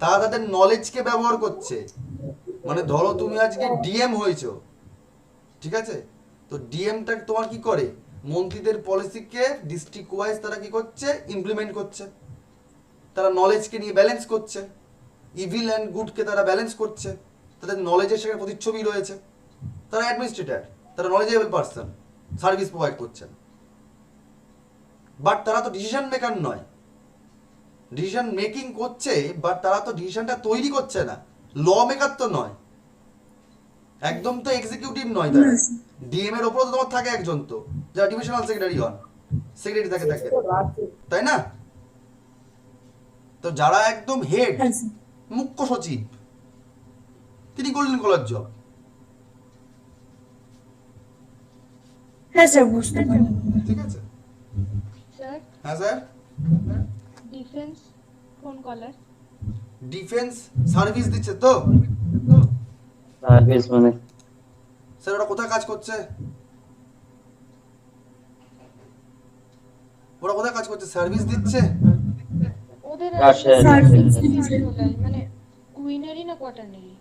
তারা তাদের নলেজকে ব্যবহার করছে। মানে ধরো তুমি আজকে ডিএম হয়েছো, ঠিক আছে? তো ডিএমটা তোমার কি করে? মন্ত্রীদের পলিসিকে ডিস্ট্রিক্ট ওয়াইজ তারা কি করছে? ইমপ্লিমেন্ট করছে। তারা নলেজকে নিয়ে ব্যালেন্স করছে, ইভিল অ্যান্ড গুডকে তারা ব্যালেন্স করছে। তাদের নলেজের সেখানে প্রতিচ্ছবি রয়েছে। তারা অ্যাডমিনিস্ট্রেটর, তারা নলেজেবল পারসন, সার্ভিস প্রোভাইড করছেন। বাট তারা তো ডিসিশন মেকার নয়। ডিসিশন মেকিং করছে, বাট তারা তো ডিসিশনটা তৈরি করছে না। ল মেকার তো নয়, একদম তো এক্সিকিউটিভ নয়। তারা ডিএম এর ওপরও তো তোমার থাকে একজন, তো যারা ডিভিশনাল সেক্রেটারি হন, সেক্রেটারি থাকে, তাই না? তো যারা একদম হেড, মুখ্য সচিব, তিনি গোল্ডেন কলার জব। হ্যাঁ স্যার, বুঝতে পারি। ঠিক আছে? স্যার, হ্যাঁ স্যার। ডিফেন্স কোন কলার? ডিফেন্স সার্ভিস দিচ্ছে তো সার্ভিস মানে স্যার, ওরা কোথায় কাজ করছে? ওরা কোথায় কাজ করছে? সার্ভিস দিচ্ছে। ওদের সার্ভিস মানে কুইনারি না কোয়াটারনারি?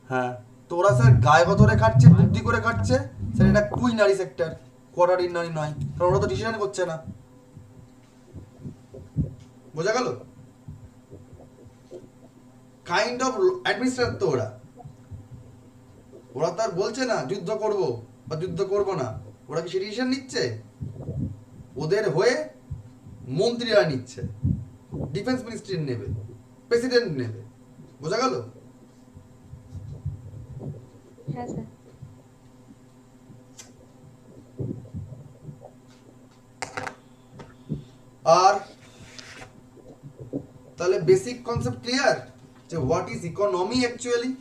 হ্যাঁ, তো ওরা স্যার গায়ে ধরে কাটছে, বুদ্ধি করে কাটছে স্যার। এটা কুইনারি সেক্টর, কোয়াটারনারি নয়, কারণ ওরা তো ডিসিশন করছে না। বোঝা গেল? কাইন্ড অফ অ্যাডমিনিস্ট্রেটর তো ওরা। ওরা তো আর বলছে না যুদ্ধ করব বা যুদ্ধ করব না। ওরা কি সেই ডিসিশন নিচ্ছে? ওদের হয়ে মন্ত্রীরা নিচ্ছে, ডিফেন্স মিনিস্ট্রি নেবে, প্রেসিডেন্ট নেবে। বোঝা গেল? হ্যাঁ স্যার। আর তাহলে বেসিক কনসেপ্ট ক্লিয়ার যে হোয়াট ইজ ইকোনমি অ্যাকচুয়ালি?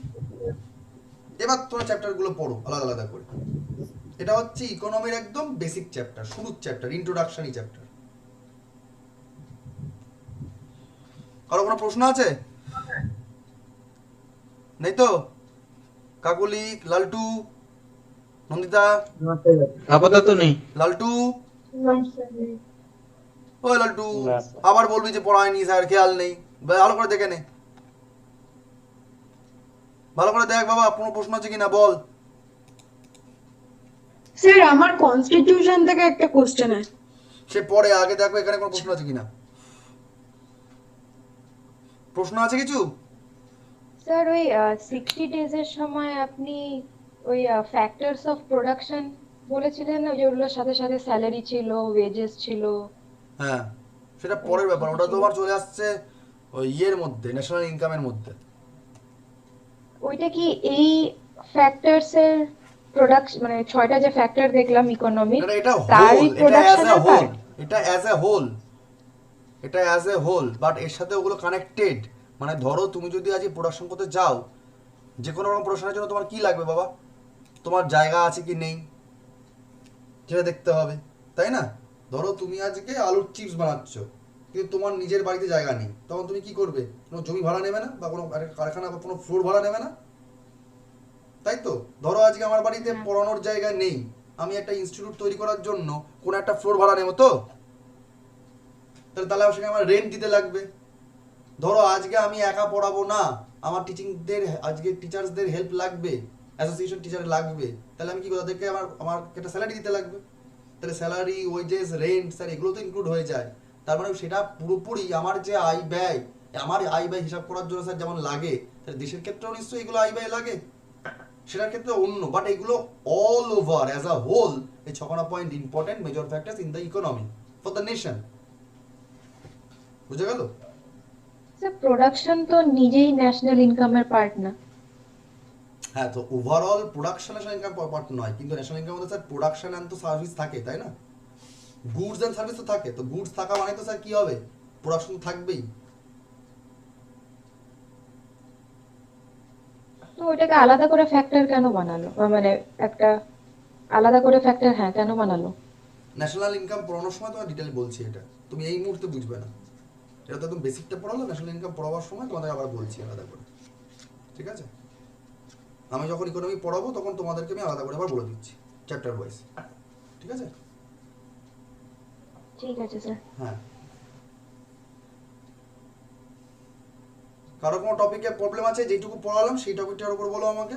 এবার তোমরা চ্যাপ্টারগুলো পড়ো আলাদা আলাদা করে। এটা হচ্ছে ইকোনমির একদম বেসিক চ্যাপ্টার, শুরুর চ্যাপ্টার, ইন্ট্রোডাকশনই চ্যাপ্টার। কারো কোনো প্রশ্ন আছে? নেই তো? কাকুলি, লালটু, নন্দিতা, আপাতত নেই। লালটু, ওই লালটু, আবার বলবি যে পড়ায়নি স্যার, খেয়াল নেই। ভালো করে দেখে নে, ভালো করে দেখ বাবা, কোনো প্রশ্ন আছে কিনা বল। স্যার আমার কনস্টিটিউশন থেকে একটা কোশ্চেন আছে। সে পরে, আগে দেখো এখানে কোনো প্রশ্ন আছে কিনা। প্রশ্ন আছে কিছু? স্যার ওই 60 ডেজের সময় আপনি ওই ফ্যাক্টরস অফ প্রোডাকশন বলেছিলেন না, যেগুলোর সাথে সাথে স্যালারি ছিল, ওয়েজেস ছিল। হ্যাঁ, সেটা পরের ব্যাপার, ওটা তোমার চলে আসছে ওই ইয়ের মধ্যে, ন্যাশনাল ইনকামের মধ্যে। ওইটা কি এই ফ্যাক্টরস এর প্রোডাকশন, মানে 6টা যে ফ্যাক্টর দেখলাম ইকোনমিক, এটা এটা তারই হোল, এটা অ্যাজ এ প্রোডাকশনের হোল, পার্ট? এটা অ্যাজ এ হোল, এটা অ্যাজ এ হোল, বাট এর সাথে ওগুলো কানেক্টেড। মানে ধরো তুমি যদি আজ প্রোডাকশন করতে যাও, যে কোনো রকম প্রোডাকশনের জন্য তোমার কি লাগবে বাবা? তোমার জায়গা আছে কি নেই সেটা দেখতে হবে, তাই না? ধরো তুমি আজকে আলুর চিপস বানাচ্ছ, কিন্তু তোমার নিজের বাড়িতে জায়গা নেই, তখন তুমি কি করবে? কোনো জমি ভাড়া নেবে না, বা কোনো কারখানা বা কোনো ফ্লোর ভাড়া নেবে না, তাই তো? ধরো আজকে আমার বাড়িতে পড়ানোর জায়গা নেই, আমি একটা ইনস্টিটিউট তৈরি করার জন্য কোনো একটা ফ্লোর ভাড়া নেবো, তো তাহলে সেখানে আমার রেন্ট দিতে লাগবে। ধরো আজকে আমি একা পড়াবো না, আমার টিচিংদের, আজকে টিচার্সদের হেল্প লাগবে, অ্যাসোসিয়েশন টিচার লাগবে, তাহলে আমি কি করবো? তাদেরকে আমার একটা স্যালারি দিতে লাগবে। তাহলে স্যালারি, ওয়েজেস, রেন্ট, স্যার এগুলো তো ইনক্লুড হয়ে যায়। তার মানে সেটা পুরোপুরি আমার যে আয় ব্যয়, আমার আয় ব্যয় হিসাব করার জন্য স্যার যেমন লাগে, তাহলে দেশের ক্ষেত্রেও নিশ্চয়ই এগুলো আয় ব্যয় লাগে, সেটার ক্ষেত্রে অন্য। বাট এগুলো all over as a whole, এই 6 point important major factors in the economy for the nation. বুঝে গেল? স্যার প্রোডাকশন তো নিজেই ন্যাশনাল ইনকামের পার্ট না। হ্যাঁ, তো overall production national income part নয়, কিন্তু ন্যাশনাল ইনকাম মধ্যে স্যার প্রোডাকশন অ্যান্ড তো সার্ভিস থাকে, তাই না? গুডস অ্যান্ড সার্ভিস তো থাকে, তো গুডস থাকা মানে তো স্যার কি হবে? প্রোডাকশন থাকবেই। তো ওইটাকে আলাদা করে ফ্যাক্টর কেন বানালো, বা মানে একটা আলাদা করে ফ্যাক্টর, হ্যাঁ, কেন বানালো? ন্যাশনাল ইনকাম পড়ানোর সময় তোমার ডিটেল বলছি, এটা তুমি এই মুহূর্তে বুঝবে না, এটা তো একদম বেসিকটা পড়ালো, ন্যাশনাল ইনকাম পড়াবার সময় তোমাদের আবার বলছি আলাদা করে, ঠিক আছে? আমি যখন ইকোনমি পড়াবো তখন তোমাদেরকে আমি আলাদা করে আবার বলে দিচ্ছি চ্যাপ্টার ওয়াইজ, ঠিক আছে? ঠিক আছে স্যার। হ্যাঁ, কারো কোনো টপিকে প্রবলেম আছে? যেটুকু পড়ালাম সেই টপিকটার উপর বলো আমাকে,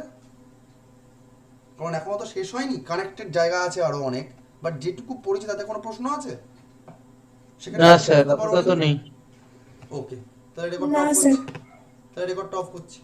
কারণ এখনো তো শেষ হয়নি, কানেক্টেড জায়গা আছে আরো অনেক, বাট যেটুকু পড়েছি তাতে কোনো প্রশ্ন আছে? না স্যার, আপাতত নেই। ওকে, তাহলে রেকর্ড না অফ স্যার। করছি, তাহলে রেকর্ডটা অফ করছি।